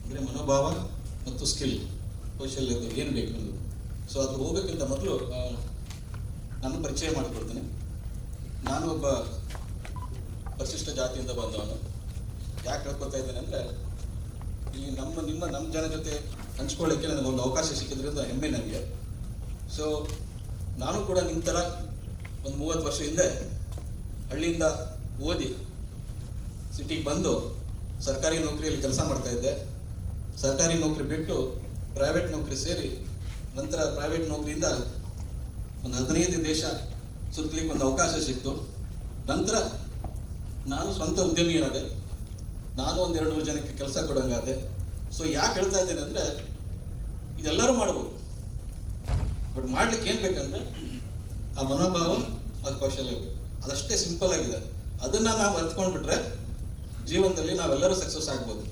ಅಂದರೆ ಮನೋಭಾವ ಮತ್ತು ಸ್ಕಿಲ್ ಕೌಶಲ್ಯ ಏನು ಬೇಕು ಅನ್ನೋದು. ಸೊ ಅದು ಹೋಗೋಕ್ಕಿಂತ ಮೊದಲು ನಾನು ಪರಿಚಯ ಮಾಡಿಕೊಡ್ತೇನೆ. ನಾನು ಒಬ್ಬ ಪರಿಶಿಷ್ಟ ಜಾತಿಯಿಂದ ಬಂದವನು. ಯಾಕೆ ಹೇಳ್ಕೊತಾ ಇದ್ದೇನೆ ಅಂದರೆ, ಇಲ್ಲಿ ನಮ್ಮ ಜನ ಜೊತೆ ಹಂಚ್ಕೊಳ್ಳೋಕ್ಕೆ ನನಗೊಂದು ಅವಕಾಶ ಸಿಕ್ಕಿದ್ರಿಂದ ಹೆಮ್ಮೆ ನನಗೆ. ಸೊ ನಾನು ಕೂಡ ನಿಮ್ಮ ಥರ ಒಂದು 30 ವರ್ಷ ಹಿಂದೆ ಹಳ್ಳಿಯಿಂದ ಓದಿ ಸಿಟಿಗೆ ಬಂದು ಸರ್ಕಾರಿ ನೌಕರಿಯಲ್ಲಿ ಕೆಲಸ ಮಾಡ್ತಾ ಇದ್ದೆ. ಸರ್ಕಾರಿ ನೌಕರಿ ಬಿಟ್ಟು ಪ್ರೈವೇಟ್ ನೌಕರಿ ಸೇರಿ ನಂತರ ಪ್ರೈವೇಟ್ ನೌಕರಿಯಿಂದ ಒಂದು 15 ದೇಶ ಸುತ್ತಲಿಕ್ಕೆ ಒಂದು ಅವಕಾಶ ಸಿಕ್ತು. ನಂತರ ನಾನು ಸ್ವಂತ ಉದ್ಯಮಿಯಾದೆ. ನಾನು ಒಂದು 2-3 ಜನಕ್ಕೆ ಕೆಲಸ ಕೊಡೋಂಗಾದೆ. ಸೊ ಯಾಕೆ ಹೇಳ್ತಾ ಇದ್ದೇನೆ ಅಂದರೆ, ಇದೆಲ್ಲರೂ ಮಾಡ್ಬೋದು, ಬಟ್ ಮಾಡ್ಲಿಕ್ಕೆ ಏನು ಬೇಕಂದ್ರೆ ಆ ಮನೋಭಾವ, ಅದು ಕೌಶಲ್ಯ ಬೇಕು. ಅದಷ್ಟೇ ಸಿಂಪಲ್ ಆಗಿದೆ. ಅದನ್ನು ನಾವು ಅರ್ಥಕೊಂಡ್ಬಿಟ್ರೆ ಜೀವನದಲ್ಲಿ ನಾವೆಲ್ಲರೂ ಸಕ್ಸಸ್ ಆಗ್ಬೋದು.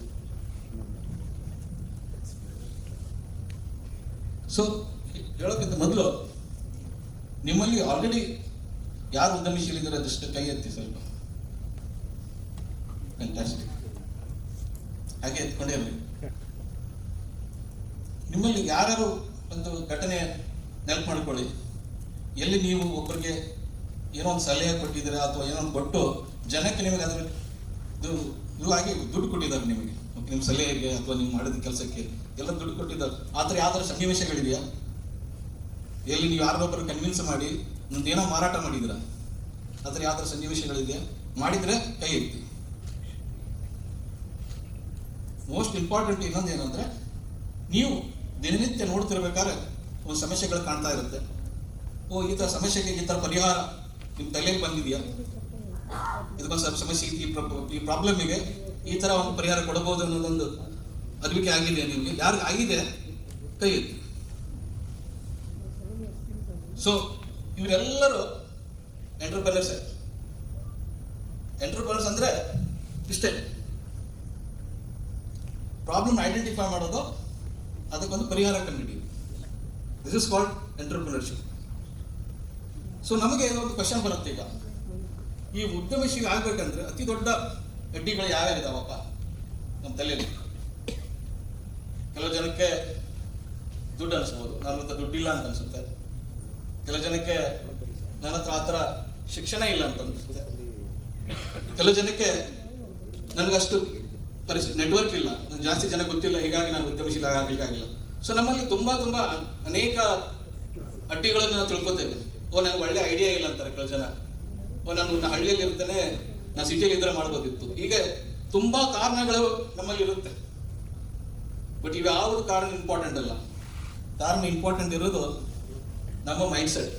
ಸೊ ಹೇಳೋಕ್ಕಿಂತ ಮೊದಲು ನಿಮ್ಮಲ್ಲಿ ಆಲ್ರೆಡಿ ಯಾರು ಉದ್ಯಮಶೀಲಿದ್ದಾರೆ ಅದಷ್ಟು ಕೈ ಎತ್ತಿ ಸ್ವಲ್ಪ. ಫ್ಯಾಂಟಾಸ್ಟಿಕ್. ಹಾಗೆ ಎತ್ಕೊಂಡೇ ಇರಲಿ. ನಿಮ್ಮಲ್ಲಿ ಯಾರು ಒಂದು ಘಟನೆ ನೆನಪು ಮಾಡ್ಕೊಳ್ಳಿ. ಎಲ್ಲಿ ನೀವು ಒಬ್ಬರಿಗೆ ಏನೋ ಒಂದು ಸಲಹೆ ಕೊಟ್ಟಿದ್ದೀರಾ ಅಥವಾ ಏನೋ ಒಂದು ಕೊಟ್ಟು ಜನಕ್ಕೆ ನಿಮಗೆ ಅದ್ರ ಇದು ಆಗಿ ದುಡ್ಡು ಕೊಟ್ಟಿದ್ದಾರೆ ನಿಮಗೆ, ನಿಮ್ಮ ಸಲಹೆಗೆ ಅಥವಾ ನೀವು ಮಾಡಿದ ಕೆಲಸಕ್ಕೆ ಎಲ್ಲ ದುಡ್ಡು ಕೊಟ್ಟಿದ್ದಾರೆ. ಆ ಥರ ಯಾವ ಥರ ಸನ್ನಿವೇಶಗಳಿದೆಯಾ? ಎಲ್ಲಿ ನೀವು ಯಾರನ್ನೊಬ್ಬರು ಕನ್ವಿನ್ಸ್ ಮಾಡಿ ಏನೋ ಮಾರಾಟ ಮಾಡಿದ್ದೀರಾ? ಆ ಥರ ಯಾವ ಥರ ಸನ್ನಿವೇಶಗಳಿದೆಯಾ? ಮಾಡಿದರೆ ಕೈ ಎತ್ತಿ. ಮೋಸ್ಟ್ ಇಂಪಾರ್ಟೆಂಟ್ ಇನ್ನೊಂದು ಏನಂದರೆ, ನೀವು ದಿನನಿತ್ಯ ನೋಡ್ತಿರ್ಬೇಕಾದ್ರೆ ಒಂದು ಸಮಸ್ಯೆಗಳು ಕಾಣ್ತಾ ಇರುತ್ತೆ. ಈ ಥರ ಸಮಸ್ಯೆಗೆ ಈ ಥರ ಪರಿಹಾರ ನಿಮ್ಮ ತಲೆಗೆ ಬಂದಿದೆಯಾ? ಇದಕ್ಕೊಂದು ಸಮಸ್ಯೆ, ಈ ಪ್ರಾಬ್ಲಮಿಗೆ ಈ ಥರ ಒಂದು ಪರಿಹಾರ ಕೊಡಬಹುದು ಅನ್ನೋದೊಂದು ಅರಿವಿಕೆ ಆಗಿದೆ ನಿಮಗೆ? ಯಾರಿಗೆ ಆಗಿದೆ ಕೈ ಎತ್ತಿ. ಸೊ ಇವರೆಲ್ಲರೂ ಎಂಟರ್ಪ್ರೆನರ್ಸ್. ಎಂಟರ್ಪ್ರೆನರ್ಸ್ ಅಂದರೆ ಇಷ್ಟೇ, ಪ್ರಾಬ್ಲಮ್ ಐಡೆಂಟಿಫೈ ಮಾಡೋದು, ಅದಕ್ಕೊಂದು ಪರಿಹಾರ ಕಂಡುಹಿಡಿಯೋದು. This is called entrepreneurship. So ನಮಗೆ ಒಂದು ಕ್ವಶನ್ ಬರುತ್ತೆ ಈಗ, ಈ ಉದ್ಯಮಶೀಲ ಆಗ್ಬೇಕಂದ್ರೆ ಅತಿ ದೊಡ್ಡ ಅಡ್ಡಿಗಳು ಯಾವ್ಯಾವಿದಾವಪ್ಪ ನಮ್ಮ ತಲೆಯಲ್ಲಿ? ಕೆಲವು ಜನಕ್ಕೆ ದುಡ್ಡು ಅನಿಸ್ಬೋದು, ನನ್ನ ಹತ್ರ ದುಡ್ಡಿಲ್ಲ ಅಂತ ಅನ್ಸುತ್ತೆ. ಕೆಲವು ಜನಕ್ಕೆ ನನ್ನ ಹತ್ರ ಆ ಥರ ಶಿಕ್ಷಣ ಇಲ್ಲ ಅಂತ ಅನ್ಸುತ್ತೆ. ಕೆಲವು ಜನಕ್ಕೆ ನನಗಷ್ಟು ನೆಟ್ವರ್ಕ್ ಇಲ್ಲ, ನನಗೆ ಜಾಸ್ತಿ ಜನ ಗೊತ್ತಿಲ್ಲ, ಹೀಗಾಗಿ ನಾನು ಉದ್ಯಮಶೀಲ ಆಗಲಿಕ್ಕಾಗಿಲ್ಲ. ಸೊ ನಮ್ಮಲ್ಲಿ ತುಂಬಾ ಅನೇಕ ಅಡ್ಡಿಗಳನ್ನು ನಾವು ತಿಳ್ಕೊತೇವೆ. ನನಗೆ ಒಳ್ಳೆ ಐಡಿಯಾ ಇಲ್ಲ ಅಂತಾರೆ ಕೆಲವು ಜನ. ನಾನು ಹಳ್ಳಿಯಲ್ಲಿ ಇರ್ತೇನೆ, ನಾನು ಸಿಟಿಯಲ್ಲಿ ಇದ್ರೆ ಮಾಡ್ಬೋದಿತ್ತು. ಹೀಗೆ ತುಂಬಾ ಕಾರಣಗಳು ನಮ್ಮಲ್ಲಿ ಇರುತ್ತೆ. ಬಟ್ ಇವ್ಯಾವುದು ಕಾರಣ ಇಂಪಾರ್ಟೆಂಟ್ ಅಲ್ಲ. ಕಾರಣ ಇಂಪಾರ್ಟೆಂಟ್ ಇರೋದು ನಮ್ಮ ಮೈಂಡ್ ಸೆಟ್.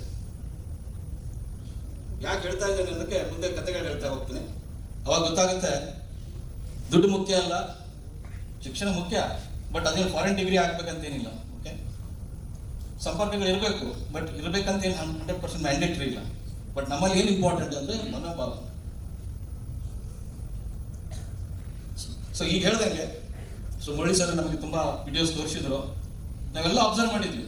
ಯಾಕೆ ಹೇಳ್ತಾ ಇದ್ದೇನೆ ಅನ್ನೋಕ್ಕೆ ಮುಂದೆ ಕಥೆಗಳು ಹೇಳ್ತಾ ಹೋಗ್ತೀನಿ. ಅವಾಗ ಗೊತ್ತಾಗುತ್ತೆ ದುಡ್ಡು ಮುಖ್ಯ ಅಲ್ಲ, ಶಿಕ್ಷಣ ಮುಖ್ಯ. ಬಟ್ ಅದೇನು ಫಾರಿನ್ ಡಿಗ್ರಿ ಆಗ್ಬೇಕಂತೇನಿಲ್ಲ. ಓಕೆ, ಸಂಪರ್ಕಗಳು ಇರಬೇಕು, ಬಟ್ ಇರಬೇಕಂತ ಏನು 100% ಮ್ಯಾಂಡೇಟ್ರಿ ಇಲ್ಲ. ಬಟ್ ನಮ್ಮಲ್ಲಿ ಏನು ಇಂಪಾರ್ಟೆಂಟ್ ಅಂದರೆ ಮನೋಭಾವ. ಸೊ ಈಗ ಹೇಳ್ದಂಗೆ, ಸೊ ಮುರಳಿ ಸರ್ ನಮಗೆ ತುಂಬ ವಿಡಿಯೋಸ್ ತೋರಿಸಿದ್ರು, ನಾವೆಲ್ಲ ಅಬ್ಸರ್ವ್ ಮಾಡಿದ್ವಿ.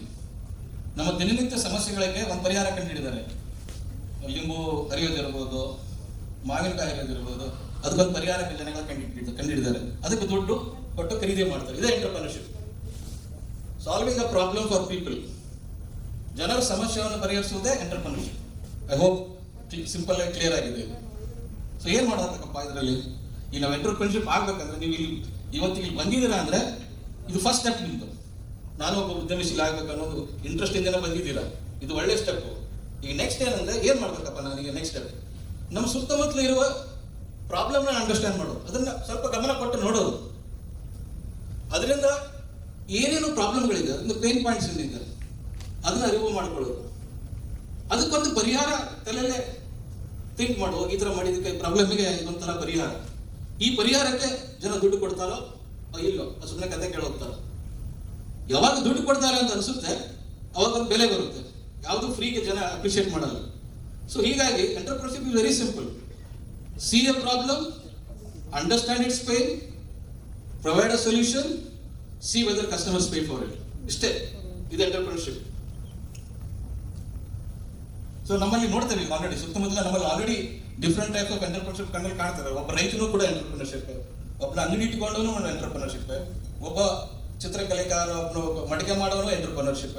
ನಮ್ಮ ದಿನನಿತ್ಯ ಸಮಸ್ಯೆಗಳಿಗೆ ಒಂದು ಪರಿಹಾರ ಕಂಡುಹಿಡಿದ್ದಾರೆ. ಲಿಂಬು ಹರಿಯೋದಿರ್ಬೋದು, ಮಾವಿನಕಾಯಿ ಹರಿಯೋದಿರ್ಬೋದು, ಅದಕ್ಕೊಂದು ಪರಿಹಾರ ಜನಗಳ ಕಂಡುಹಿಡಿದ್ದಾರೆ. ಅದಕ್ಕೆ ದುಡ್ಡು ಕೊಟ್ಟು ಖರೀದಿ ಮಾಡ್ತಾರೆ. ಇದೇ entrepreneurship. Solving a problem for people. ಜನರ ಸಮಸ್ಯೆಯನ್ನು ಪರಿಹರಿಸುವುದೇ ಎಂಟರ್ಪ್ರಿನರ್ಶಿಪ್. ಐ ಹೋಪ್ ಸಿಂಪಲ್ ಆಗಿ ಕ್ಲಿಯರ್ ಆಗಿದೆ. ಸೊ ಏನು ಮಾಡಬೇಕಪ್ಪ ಇದರಲ್ಲಿ? ಈ ನಾವು ಎಂಟರ್ಪ್ರಿನರ್ಶಿಪ್ ಆಗ್ಬೇಕಂದ್ರೆ, ನೀವು ಇವತ್ತಿಗೆ ಇಲ್ಲಿ ಬಂದಿದ್ದೀರಾ ಅಂದರೆ ಇದು ಫಸ್ಟ್ ಸ್ಟೆಪ್ ನಿಮ್ಮದು. ನಾನು ಒಬ್ಬ ಉದ್ಯಮಶೀಲ ಆಗ್ಬೇಕು ಅನ್ನೋದು ಇಂಟ್ರೆಸ್ಟಿಂದ ಬಂದಿದ್ದೀರಾ, ಇದು ಒಳ್ಳೆ ಸ್ಟೆಪ್. ಈಗ ನೆಕ್ಸ್ಟ್ ಏನಂದ್ರೆ, ಏನು ಮಾಡ್ಬೇಕಪ್ಪ ನನಗೆ? ನೆಕ್ಸ್ಟ್ ಸ್ಟೆಪ್ ನಮ್ಮ ಸುತ್ತಮುತ್ತಲು ಇರುವ ಪ್ರಾಬ್ಲಮ್ನ ಅಂಡರ್ಸ್ಟ್ಯಾಂಡ್ ಮಾಡೋದು, ಅದನ್ನ ಸ್ವಲ್ಪ ಗಮನ ಕೊಟ್ಟು ನೋಡೋದು. ಅದರಿಂದ ಏನೇನು ಪ್ರಾಬ್ಲಮ್ಗಳಿದೆ, ಅದರಿಂದ ಪೇನ್ ಪಾಯಿಂಟ್ಸ್ ಏನಿದೆ ಅದನ್ನ ಅರಿವು ಮಾಡಿಕೊಳ್ಳೋದು. ಅದಕ್ಕೊಂದು ಪರಿಹಾರ ತಲೆಯಲ್ಲೇ ಥಿಂಕ್ ಮಾಡುವ, ಈ ಥರ ಮಾಡಿದಕ್ಕೆ ಪ್ರಾಬ್ಲಮ್ಗೆ ಇದೊಂಥರ ಪರಿಹಾರ. ಈ ಪರಿಹಾರಕ್ಕೆ ಜನ ದುಡ್ಡು ಕೊಡ್ತಾರೋ ಇಲ್ಲೋ, ಸುಮ್ಮನೆ ಕತೆ ಕೇಳೋಗ್ತಾರೋ. ಯಾವಾಗ ದುಡ್ಡು ಕೊಡ್ತಾರೆ ಅಂತ ಅನಿಸುತ್ತೆ ಅವಾಗ ಒಂದು ಬೆಲೆ ಬರುತ್ತೆ. ಯಾವುದು ಫ್ರೀಗೆ ಜನ ಅಪ್ರಿಷಿಯೇಟ್ ಮಾಡಲ್ಲ. ಸೊ ಹೀಗಾಗಿ entrepreneurship is very simple. See a problem, understand its pain, provide a solution, see whether customers pay for it. ಇಷ್ಟೇ ಇದು ಎಂಟರ್ಪ್ರಿನರ್ಶಿಪ್. ಸೊ ನಮ್ಮಲ್ಲಿ ನೋಡ್ತೇವೆ ಆಲ್ರೆಡಿ, ಸುತ್ತಮುತ್ತಲ ನಮ್ಮಲ್ಲಿ already different type of entrepreneurship ಕಣ್ಣಲ್ಲಿ ಕಾಣ್ತಾರೆ. ಒಬ್ಬ ರೈತನು ಕೂಡ ಎಂಟರ್ಪ್ರಿನರ್ಶಿಪ್, ಒಬ್ಬನ ಅಂಗಡಿ ಇಟ್ಕೊಂಡವನು ಒಂದು ಎಂಟರ್ಪ್ರಿನರ್ಶಿಪ್, ಒಬ್ಬ ಚಿತ್ರಕಲೆಕಾರ ಒಬ್ಬನು ಮಡಿಕೆ ಮಾಡೋನು ಎಂಟರ್ಪ್ರಿನರ್ಶಿಪ್.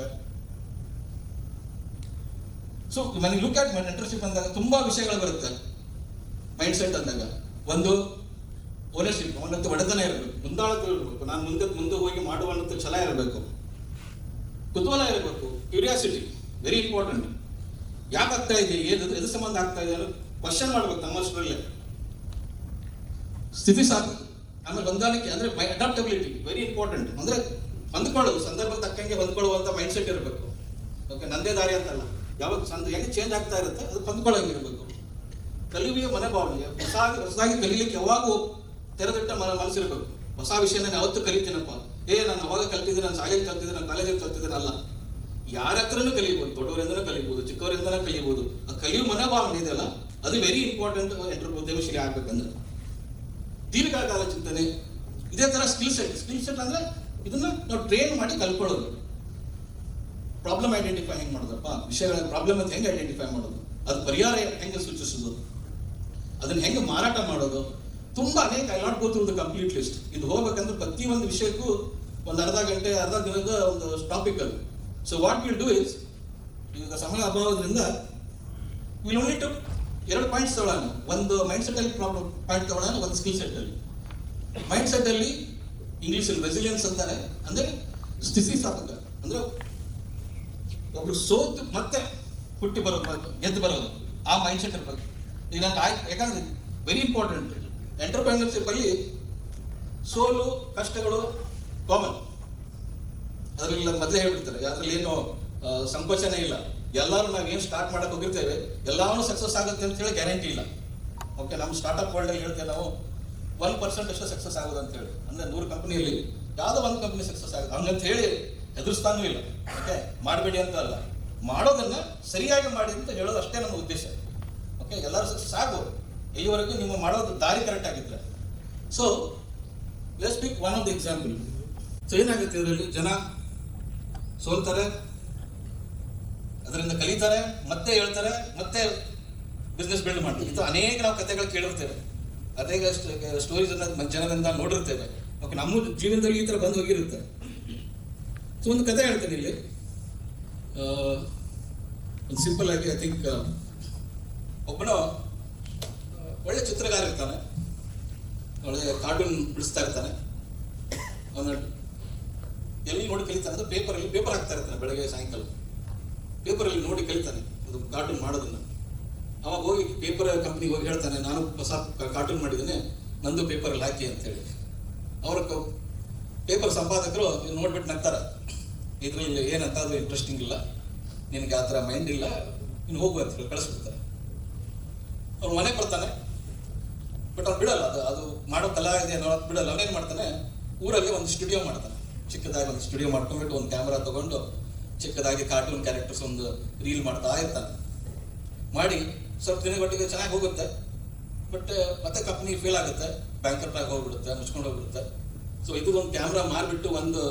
ಸೊ ಮನೆ ಲುಕ್ ಅಟ್ ಎಂಟರ್ಪ್ರಿನರ್ಶಿಪ್ ಅಂದಾಗ ತುಂಬಾ ವಿಷಯಗಳು ಬರುತ್ತೆ. ಮೈಂಡ್ ಸೆಟ್ ಅಂದಾಗ ಒಂದು ಓನರ್ಶಿಪ್, ಅವನಂತ ಒಡೆತನ ಇರಬೇಕು, ಮುಂದಾಳತ್ವ ಇರಬೇಕು, ನಾನು ಮುಂದೆ ಹೋಗಿ ಮಾಡುವಂತ ಛಲ ಇರಬೇಕು, ಕುತೂಹಲ ಇರಬೇಕು, ಕ್ಯೂರಿಯಾಸಿಟಿ ವೆರಿ ಇಂಪಾರ್ಟೆಂಟ್. ಯಾಕೆ ಆಗ್ತಾ ಇದೆ, ಎದು ಸಂಬಂಧ ಆಗ್ತಾ ಇದೆ ಅನ್ನೋದು ಕ್ವಶನ್ ಮಾಡ್ಬೇಕು ನಮ್ಮಷ್ಟರಲ್ಲೇ. ಸ್ಥಿತಿ ಸಾಕು. ಆಮೇಲೆ ಹೊಂದಾಣಿಕೆ ಅಂದ್ರೆ ಅಡಾಪ್ಟಬಿಲಿಟಿ ವೆರಿ ಇಂಪಾರ್ಟೆಂಟ್. ಅಂದ್ರೆ ಹೊಂದ್ಕೊಳ್ಳೋದು, ಸಂದರ್ಭ ತಕ್ಕಂಗೆ ಹೊಂದ್ಕೊಳ್ಳುವಂತ ಮೈಂಡ್ ಸೆಟ್ ಇರಬೇಕು. ಓಕೆ, ನಂದೇ ದಾರಿ ಅಂತಲ್ಲ, ಯಾವಾಗ ಹೆಂಗೆ ಚೇಂಜ್ ಆಗ್ತಾ ಇರುತ್ತೆ ಅದು ಹೊಂದ್ಕೊಳ್ಳೋಂಗಿರ್ಬೇಕು. ಕಲಿಯುವ ಮನೋಭಾವನೆ, ಹೊಸದಾಗಿ ಕಲೀಲಿಕ್ಕೆ ಯಾವಾಗೂ ತೆರೆದಿಟ್ಟ ಮನಸ್ಸಿರ್ಬೇಕು. ಹೊಸ ವಿಷಯ ನಾನು ಯಾವತ್ತೂ ಕಲಿತೀನಪ್ಪ, ನಾನು ಅವಾಗ ಕಲ್ತಿದ್ದೀನಿ, ನಾನು ಶಾಲೆಯಲ್ಲಿ ಕಲ್ತಿದ್ದೀನಿ, ನಾನು ಕಾಲೇಜಲ್ಲಿ ಕಲ್ತಿದ್ದೀನಿ ಅಲ್ಲ. ಯಾರ ಹತ್ರನೂ ಕಲಿಬಹುದು, ದೊಡ್ಡವರಿಂದನೂ ಕಲಿಬಹುದು, ಚಿಕ್ಕವರಿಂದನೂ ಕಲಿಬಹುದು. ಆ ಕಲಿಯುವ ಮನೋಭಾವನೆ ಇದೆಯಲ್ಲ ಅದು ವೆರಿ ಇಂಪಾರ್ಟೆಂಟ್ ಉದ್ಯಮಶೀಲಿ ಆಗ್ಬೇಕಂದ್ರೆ. ದೀರ್ಘಕಾಲ ಚಿಂತನೆ, ಇದೇ ತರ ಸ್ಕಿಲ್ ಸೆಟ್ ಅಂದ್ರೆ ಇದನ್ನ ನಾವು ಟ್ರೈನ್ ಮಾಡಿ ಕಲ್ಕೊಳ್ಳೋದು. ಪ್ರಾಬ್ಲಮ್ ಐಡೆಂಟಿಫೈ ಹೆಂಗ್ ಮಾಡೋದಪ್ಪ, ವಿಷಯಗಳ ಪ್ರಾಬ್ಲಮ್ ಅಂತ ಹೆಂಗೆ ಐಡೆಂಟಿಫೈ ಮಾಡೋದು, ಅದು ಪರಿಹಾರ ಹೆಂಗೆ ಸೂಚಿಸೋದು, ಅದನ್ನ ಹೆಂಗೆ ಮಾರಾಟ ಮಾಡೋದು, ತುಂಬಾ ಅನೇಕ. I not go through the complete list. ಇದು ಹೋಗ್ಬೇಕಂದ್ರೆ ಪ್ರತಿ ಒಂದು ವಿಷಯಕ್ಕೂ ಒಂದು ಅರ್ಧ ದಿನದ ಒಂದು ಟಾಪಿಕ್ ಅದು. So what will do is, ಈಗ ಸಮಯ ಅಭಾವದಿಂದ ವಿಲ್ ಓನ್ಲಿ ಟು 2 ಪಾಯಿಂಟ್ಸ್ ತಗೊಳ್ಳೋಣ. ಒಂದು ಮೈಂಡ್ ಸೆಟ್ ಅಲ್ಲಿ ಪ್ರಾಬ್ಲಮ್ ಪಾಯಿಂಟ್ ತಗೊಳ್ಳೋಣ, ಒಂದು ಸ್ಕಿಲ್ ಸೆಟ್ ಅಲ್ಲಿ. ಮೈಂಡ್ ಸೆಟ್ ಅಲ್ಲಿ ಇಂಗ್ಲಿಷ್ ಅಲ್ಲಿ ರೆಸಿಲಿಯನ್ಸ್ ಅಂತಾರೆ, ಅಂದ್ರೆ ಸ್ಥಿತಿಸ್ಥಾಪಕ, ಅಂದ್ರೆ ಒಬ್ರು ಸೋತು ಮತ್ತೆ ಹುಟ್ಟಿ ಬರೋದು, ಗೆದ್ದು ಬರೋದು, ಆ ಮೈಂಡ್ ಸೆಟ್ ಇರ್ಬೇಕು. ಈಗ ಯಾಕಂದ್ರೆ ವೆರಿ ಇಂಪಾರ್ಟೆಂಟ್ ಎಂಟರ್ಪ್ರಿನರ್ಶಿಪ್ ಅಲ್ಲಿ ಸೋಲು ಕಷ್ಟಗಳು ಕಾಮನ್. ಅದ್ರಲ್ಲಿ ಮೊದಲೇ ಹೇಳ್ಬಿಡ್ತಾರೆ, ಅದ್ರಲ್ಲಿ ಏನು ಸಂಕೋಚನೆ ಇಲ್ಲ. ಎಲ್ಲರೂ ನಾವೇನು ಸ್ಟಾರ್ಟ್ ಮಾಡಕ್ ಹೋಗಿರ್ತೇವೆ ಎಲ್ಲಾನು ಸಕ್ಸಸ್ ಆಗುತ್ತೆ ಅಂತ ಹೇಳಿ ಗ್ಯಾರಂಟಿ ಇಲ್ಲ. ಓಕೆ, ನಮ್ಮ ಸ್ಟಾರ್ಟ್ಅಪ್ ವರ್ಲ್ಡ್ ಅಲ್ಲಿ ಹೇಳ್ತೇವೆ ನಾವು 1% ಅಷ್ಟು ಸಕ್ಸಸ್ ಆಗೋದು ಅಂತ ಹೇಳಿ. ಅಂದ್ರೆ 100 ಕಂಪನಿಯಲ್ಲಿ ಯಾವ್ದೋ ಒಂದು ಕಂಪನಿ ಸಕ್ಸಸ್ ಆಗುತ್ತೆ ಹಂಗಂತ ಹೇಳಿ ಹೆದರ್ಸ್ತಾನೂ ಇಲ್ಲ. ಓಕೆ, ಮಾಡಬೇಡಿ ಅಂತ ಅಲ್ಲ, ಮಾಡೋದನ್ನ ಸರಿಯಾಗಿ ಮಾಡಿ ಅಂತ ಹೇಳೋದು ಅಷ್ಟೇ ನಮ್ಮ ಉದ್ದೇಶ. ಓಕೆ, ಎಲ್ಲರೂ ಸಕ್ಸಸ್ ಆಗ್ಬೋದು ಇಲ್ಲಿವರೆಗೂ ನಿಮ್ಮ ಮಾಡೋದು ದಾರಿ ಕರೆಕ್ಟ್ ಆಗಿದ್ರೆ. So let's pick one of the example. So ಏನಾಗುತ್ತೆ, ಇದರಲ್ಲಿ ಜನ ಸೋಲ್ತಾರೆ, ಅದರಿಂದ ಕಲಿತಾರೆ, ಮತ್ತೆ ಹೇಳ್ತಾರೆ, ಮತ್ತೆ ಬಿಸ್ನೆಸ್ ಬಿಲ್ಡ್ ಮಾಡ್ತಾರೆ. ಇದು ಅನೇಕ ನಾವು ಕಥೆಗಳು ಕೇಳಿರ್ತೇವೆ, ಅನೇಕ ಸ್ಟೋರೀಸ್ ಅನ್ನ ಜನರಿಂದ ನೋಡಿರ್ತೇವೆ. ಓಕೆ, ನಮ್ಮ ಜೀವನದಲ್ಲಿ ಈ ತರ ಬಂದು ಹೋಗಿರುತ್ತೆ. ಸೊ ಒಂದು ಕಥೆ ಹೇಳ್ತೇನೆ ಇಲ್ಲಿ, ಒಂದು ಸಿಂಪಲ್ ಆಗಿ. ಐ ಥಿಂಕ್ ಒಬ್ಬನು ಒಳ್ಳೆ ಚಿತ್ರಗಾರ ಇರ್ತಾನೆ, ಒಳ್ಳೆ ಕಾರ್ಟೂನ್ ಬಿಡಿಸ್ತಾ ಇರ್ತಾನೆ. ಅವನು ಎಲ್ಲಿ ನೋಡಿ ಕಲಿತಾನೆ ಅಂದ್ರೆ ಪೇಪರ್ ಹಾಕ್ತಾ ಇರ್ತಾನೆ, ಬೆಳಗ್ಗೆ ಸಾಯಂಕಾಲ ಪೇಪರಲ್ಲಿ ನೋಡಿ ಕಲಿತಾನೆ ಅದು ಕಾರ್ಟೂನ್ ಮಾಡೋದನ್ನ. ಅವಾಗ ಹೋಗಿ ಪೇಪರ್ ಕಂಪ್ನಿಗೆ ಹೋಗಿ ಹೇಳ್ತಾನೆ, ನಾನು ಹೊಸ ಕಾರ್ಟೂನ್ ಮಾಡಿದ್ದೇನೆ, ನಂದು ಪೇಪರಲ್ಲಿ ಹಾಕಿ ಅಂತ ಹೇಳಿ. ಅವ್ರ ಪೇಪರ್ ಸಂಪಾದಕರು ನೋಡ್ಬಿಟ್ಟು ನಗ್ತಾರೆ, ಇದ್ರಲ್ಲಿ ಏನಂತ ಅದು ಇಂಟ್ರೆಸ್ಟಿಂಗ್ ಇಲ್ಲ, ನಿನಗೆ ಆ ಥರ ಮೈಂಡ್ ಇಲ್ಲ, ಇನ್ನು ಹೋಗು ಅಂತ ಹೇಳಿ ಕಳಿಸ್ಬಿಡ್ತಾರೆ. ಅವ್ನು ಮನೆಗೆ ಬರ್ತಾನೆ, ಬಟ್ ಅವ್ನು ಬಿಡಲ್ಲ, ಅದು ಮಾಡೋ ಕಲಾ ಇದೆ ಅನ್ನೋದು ಬಿಡಲ್ಲ. ಅವನೇನು ಮಾಡ್ತಾನೆ, ಊರಲ್ಲಿ ಒಂದು ಸ್ಟುಡಿಯೋ ಮಾಡ್ತಾನೆ, ಚಿಕ್ಕದಾಗಿ ಒಂದು ಸ್ಟುಡಿಯೋ ಮಾಡ್ಕೊಂಡ್ಬಿಟ್ಟು ಒಂದು ಕ್ಯಾಮ್ರಾ ತಗೊಂಡು ಚಿಕ್ಕದಾಗಿ ಕಾರ್ಟೂನ್ ಕ್ಯಾರೆಕ್ಟರ್ಸ್ ಒಂದು ರೀಲ್ ಮಾಡ್ತಾ ಇರ್ತಾನೆ. ಮಾಡಿ ಸ್ವಲ್ಪ ದಿನಗಟ್ಟಿಗೆ ಚೆನ್ನಾಗಿ ಹೋಗುತ್ತೆ, ಬಟ್ ಮತ್ತೆ ಕಂಪ್ನಿ ಫೇಲ್ ಆಗುತ್ತೆ, ಬ್ಯಾಂಕರ್ಟ್ ಆಗಿ ಹೋಗ್ಬಿಡುತ್ತೆ, ಮುಚ್ಕೊಂಡು ಹೋಗ್ಬಿಡುತ್ತೆ. ಸೊ ಇದು ಒಂದು ಕ್ಯಾಮ್ರಾ ಮಾರ್ಬಿಟ್ಟು ಒಂದು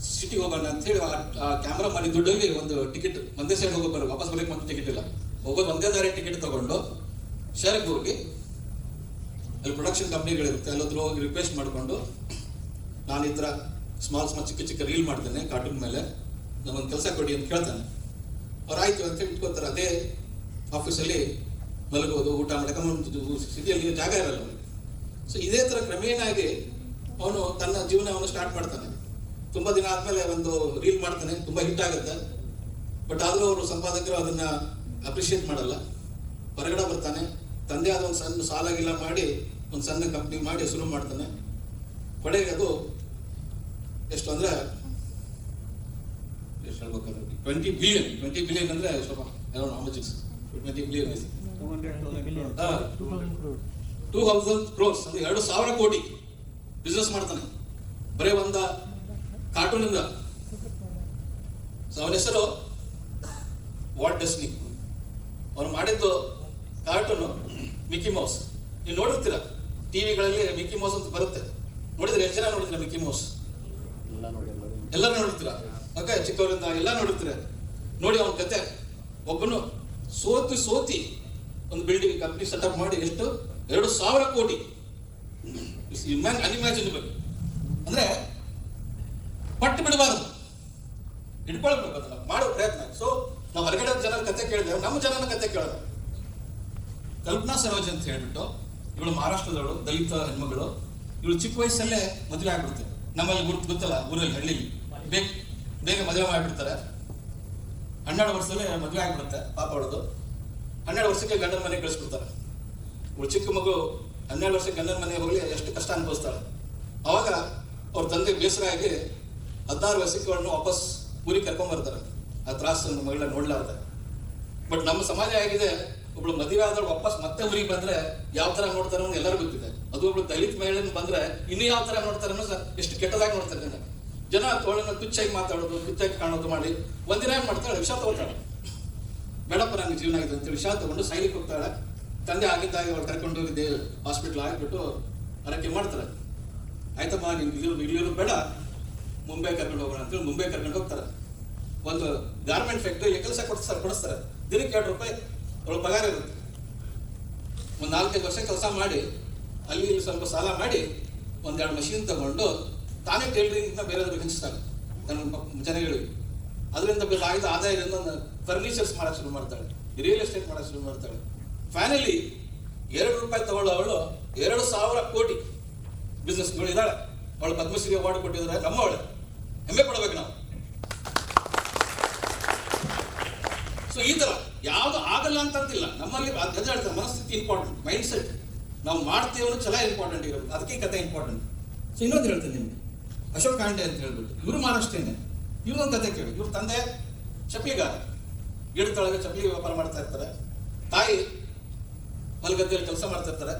ಸಿಟಿಗೆ ಹೋಗೋಣ ಅಂತ ಹೇಳಿ ಆ ಕ್ಯಾಮ್ರಾ ಮಾಡಿ ದುಡ್ಡಲ್ಲಿ ಒಂದು ಟಿಕೆಟ್ ಒಂದೇ ಸೈಡ್ ಹೋಗೋದು, ವಾಪಸ್ ಬರೋಕ್ಕೆ ಮತ್ತೆ ಟಿಕೆಟ್ ಇಲ್ಲ, ಹೋಗೋದು ಒಂದೇ ದಾರಿ ಟಿಕೆಟ್ ತಗೊಂಡು ಶೇರ್ಗೆ ಹೋಗಿ ಅಲ್ಲಿ ಪ್ರೊಡಕ್ಷನ್ ಕಂಪ್ನಿಗಳಿರುತ್ತೆ, ಅಲ್ಲತ್ರ ಹೋಗಿ ರಿಕ್ವೆಸ್ಟ್ ಮಾಡಿಕೊಂಡು, ನಾನು ಈ ಥರ ಸ್ಮಾಲ್ ಚಿಕ್ಕ ರೀಲ್ ಮಾಡ್ತೇನೆ ಕಾರ್ಟೂನ್ ಮೇಲೆ, ನನಗೊಂದು ಕೆಲಸ ಕೊಡಿ ಅಂತ ಕೇಳ್ತಾನೆ. ಅವ್ರು ಆಯ್ತು ಅಂತ ಹೇಳಿ ಇಟ್ಕೋತಾರೆ. ಅದೇ ಆಫೀಸಲ್ಲಿ ಮಲಗೋದು, ಊಟ ಮಾಡಕ್ಕೆ ಸಿಟಿಯಲ್ಲಿ ಜಾಗ ಇರಲ್ಲ ಅವನಿಗೆ. ಸೊ ಇದೇ ಥರ ಕ್ರಮೇಣ ಆಗಿ ಅವನು ತನ್ನ ಜೀವನವನ್ನು ಸ್ಟಾರ್ಟ್ ಮಾಡ್ತಾನೆ. ತುಂಬ ದಿನ ಆದಮೇಲೆ ಒಂದು ರೀಲ್ ಮಾಡ್ತಾನೆ, ತುಂಬ ಹಿಟ್ ಆಗುತ್ತೆ. ಬಟ್ ಆದರೂ ಅವರು ಸಂಪಾದಕರು ಅದನ್ನ ಅಪ್ರಿಷಿಯೇಟ್ ಮಾಡಲ್ಲ. ಹೊರಗಡೆ ಬರ್ತಾನೆ, ತಂದೆ ಆದ ಒಂದು ಸಣ್ಣ ಸಾಲಾಗಿಲ್ಲ ಮಾಡಿ ಒಂದು ಸಣ್ಣ ಕಂಪ್ನಿ ಮಾಡಿ ಶುರು ಮಾಡ್ತಾನೆ. ಕೊನೆಗೆ ಅದು ಎಷ್ಟು ಅಂದ್ರೆ ಎಷ್ಟು ಹೇಳ್ಬೇಕಂದ್ರೆ 20 ಬಿಲಿಯನ್ ಅಂದ್ರೆ ಸ್ವಲ್ಪ 20 ಬಿಲಿಯನ್ 2000 crores ಅಂದ್ರೆ 2,000 ಕೋಟಿ ಬಿಸ್ನೆಸ್ ಮಾಡ್ತಾನೆ ಬರೀ ಒಂದು ಕಾರ್ಟೂನ್ ಇಂದ. ಅವನ ಹೆಸರು ವಾಲ್ಟ್ ಡಿಸ್ನಿ. ಅವ್ರು ಮಾಡಿದ್ದು ಕಾರ್ಟೂನು ಮಿಕ್ಕಿ ಮೌಸ್. ನೀವು ನೋಡಿರ್ತೀರ ಟಿವಿಗಳಲ್ಲಿ ಮಿಕ್ಕಿ ಮೌಸ್ ಅಂತ ಬರುತ್ತೆ, ನೋಡಿದ್ರೆ ಎಷ್ಟು ಜನ ನೋಡಿದ್ರೆ ಮಿಕ್ಕಿ ಮೌಸ್? ಎಲ್ಲರೂ ನೋಡಿರ್ತೀರ. ಓಕೆ, ಚಿಕ್ಕವರಿಂದ ಎಲ್ಲ ನೋಡಿರ್ತೀರ. ನೋಡಿ ಅವನ ಕತೆ, ಒಬ್ಬನು ಸೋತಿ ಒಂದು ಬಿಲ್ಡಿಂಗ್ ಕಂಪ್ನಿ ಸೆಟಪ್ ಮಾಡಿ ಎಷ್ಟು 2,000 ಕೋಟಿ ಅನ್ಇಮ್ಯಾಜಿನಬಲ್. ಅಂದ್ರೆ ಪಟ್ಟು ಬಿಡಬಾರದು, ಇಟ್ಕೊಳ್ಬೇಕು, ಅದನ್ನ ಮಾಡೋ ಪ್ರಯತ್ನ. ಸೊ ನಾವು ಹೊರಗಡೆ ಜನರ ಕತೆ ಕೇಳಿದ್ರೆ ನಮ್ಮ ಜನನ ಕತೆ ಕೇಳೋದು. ಕಲ್ಪನಾ ಸರೋಜ್ ಅಂತ ಹೇಳ್ಬಿಟ್ಟು ಇವಳು ಮಹಾರಾಷ್ಟ್ರದವಳು, ದಲಿತ ಹೆಣ್ಮಗಳು. ಇವಳು ಚಿಕ್ಕ ವಯಸ್ಸಲ್ಲೇ ಮದುವೆ ಆಗ್ಬಿಡ್ತಾರೆ. ನಮ್ಮಲ್ಲಿ ಗೊತ್ತಲ್ಲ, ಊರಲ್ಲಿ ಹಳ್ಳಿಲಿ ಬೇಗ ಮದುವೆ ಮಾಡಿಬಿಡ್ತಾರೆ. 12 ವರ್ಷದಲ್ಲೇ ಮದುವೆ ಆಗ್ಬಿಡುತ್ತೆ ಪಾಪ ಅವಳದು. 12 ವರ್ಷಕ್ಕೆ ಗಂಡನ ಮನೆಗೆ ಕಳಿಸ್ಬಿಡ್ತಾರೆ. ಇವಳು ಚಿಕ್ಕ ಮಗು 12 ವರ್ಷಕ್ಕೆ ಗಂಡನ ಮನೆಗೆ ಹೋಗ್ಲಿ ಎಷ್ಟು ಕಷ್ಟ ಅನುಭವಿಸ್ತಾಳೆ. ಅವಾಗ ಅವ್ರ ತಂದೆ ಬೇಸರ ಆಗಿ 16 ವರ್ಷಕ್ಕೆ ಅವಳನ್ನು ವಾಪಸ್ ಊರಿಗೆ ಕರ್ಕೊಂಡ್ಬರ್ತಾರೆ. ಆ ತ್ರಾಸನ್ನು ಮಗಳ ನೋಡ್ಲಾರ್ದೆ. ಬಟ್ ನಮ್ಮ ಸಮಾಜ ಆಗಿದೆ, ಒಬ್ಳು ಮದುವೆ ಆದವ್ರು ವಾಪಸ್ ಮತ್ತೆ ಊರಿಗೆ ಬಂದ್ರೆ ಯಾವ ತರ ನೋಡ್ತಾರೆ ಅನ್ನೋದು ಎಲ್ಲರೂ ಗೊತ್ತಿದೆ. ಅದು ಒಬ್ಳು ದಲಿತ ಮಹಿಳೆಯನ್ನು ಬಂದ್ರೆ ಇನ್ನೂ ಯಾವ ತರ ನೋಡ್ತಾರೆ ಅನ್ನೋ ಎಷ್ಟು ಕೆಟ್ಟದಾಗಿ ನೋಡ್ತಾರೆ ಜನ. ಅವಳನ್ನ ತುಚ್ಚಾಗಿ ಮಾತಾಡೋದು, ತುಚ್ಚಾಗಿ ಕಾಣೋದು ಮಾಡಿ ಒಂದಿನ ಏನ್ ಮಾಡ್ತಾಳೆ, ವಿಷ ತಗೋತಾಳೆ. ಬೇಡಪ್ಪ ನನಗೆ ಜೀವನ ಆಗಿದೆ ಅಂತೇಳಿ ವಿಷ ತಗೊಂಡು ಸೈಲಿಗೆ ಹೋಗ್ತಾಳೆ. ತಂದೆ ಆಗಿದ್ದಾಗ ಅವ್ರು ಕರ್ಕೊಂಡು ಹೋಗಿದ್ದೆ ಹಾಸ್ಪಿಟ್ಲ್ ಆಗಿಬಿಟ್ಟು ಅದಕ್ಕೆ ಮಾಡ್ತಾರೆ. ಆಯ್ತಮ್ಮ ನಿಮ್ಗೆ ಇಲ್ಲಿರೋದು ಬೇಡ, ಮುಂಬೈ ಕರ್ಕೊಂಡು ಹೋಗೋಣ ಅಂತೇಳಿ ಮುಂಬೈ ಕರ್ಕೊಂಡು ಹೋಗ್ತಾರೆ. ಒಂದು ಗಾರ್ಮೆಂಟ್ ಫ್ಯಾಕ್ಟ್ರಿ ಕೆಲಸ ಕೊಡಿಸ್ತಾರೆ. ದಿನಕ್ಕೆ 2 ರೂಪಾಯಿ ಅವಳು ಪಗಾರ ಇರುತ್ತೆ. ಒಂದು 4-5 ವರ್ಷ ಕೆಲಸ ಮಾಡಿ ಅಲ್ಲಿ ಸ್ವಲ್ಪ ಸಾಲ ಮಾಡಿ 1-2 ಮಷೀನ್ ತಗೊಂಡು ತಾನೇ ಟೈಲರಿಂಗ್ ಬೇರೆಯವ್ರಿಗೆ ಹಂಚ್ತಾಳೆ ನನ್ನ ಜನಗಳಿಗೆ. ಅದರಿಂದ ಆಗಿದ ಆದಾಯದಿಂದ ಒಂದು ಫರ್ನಿಚರ್ಸ್ ಮಾಡಕ್ಕೆ ಶುರು ಮಾಡ್ತಾಳೆ, ರಿಯಲ್ ಎಸ್ಟೇಟ್ ಮಾಡಕ್ಕೆ ಶುರು ಮಾಡ್ತಾಳೆ. ಫೈನಲಿ 2 ರೂಪಾಯಿ ತಗೊಳ್ಳೋ ಅವಳು 2,000 ಕೋಟಿ ಬಿಸ್ನೆಸ್ಗಳು ಇದ್ದಾಳೆ. ಅವಳು ಪದ್ಮಶ್ರೀ ಅವಾರ್ಡ್ ಕೊಟ್ಟಿದ್ದಾರೆ. ನಮ್ಮವಳೆ ಹೆಮ್ಮೆ ಪಡ್ಬೇಕು ನಾವು. ಸೊ ಈ ತರ ಯಾವ್ದು ಆಗಲ್ಲ ಅಂತಂತಿಲ್ಲ. ನಮ್ಮಲ್ಲಿ ಮನಸ್ಥಿತಿ ಇಂಪಾರ್ಟೆಂಟ್, ಮೈಂಡ್ ಸೆಟ್. ನಾವು ಮಾಡ್ತೇವೆ ಅನ್ನೋ ಛಲ ಇಂಪಾರ್ಟೆಂಟ್ ಇರೋದು, ಅದಕ್ಕೆ ಕತೆ ಇಂಪಾರ್ಟೆಂಟ್. ಸೊ ಇನ್ನೊಂದು ಹೇಳ್ತೇನೆ ನಿಮ್ಗೆ, ಅಶೋಕ್ ಕಾಂಡೆ ಅಂತ ಹೇಳ್ಬಿಟ್ಟು ಇವರು ಮಹಾರಾಷ್ಟ್ರೇನೆ. ಇವ್ರೊಂದು ಕತೆ ಕೇಳಿ. ಇವ್ರ ತಂದೆ ಚಪ್ಪಲಿಗಾರ, ಗಿಡದೊಳಗೆ ಚಪ್ಪಲಿ ವ್ಯಾಪಾರ ಮಾಡ್ತಾ ಇರ್ತಾರೆ. ತಾಯಿ ಹೊಲಗದ್ದೆಯಲ್ಲಿ ಕೆಲಸ ಮಾಡ್ತಾ ಇರ್ತಾರೆ.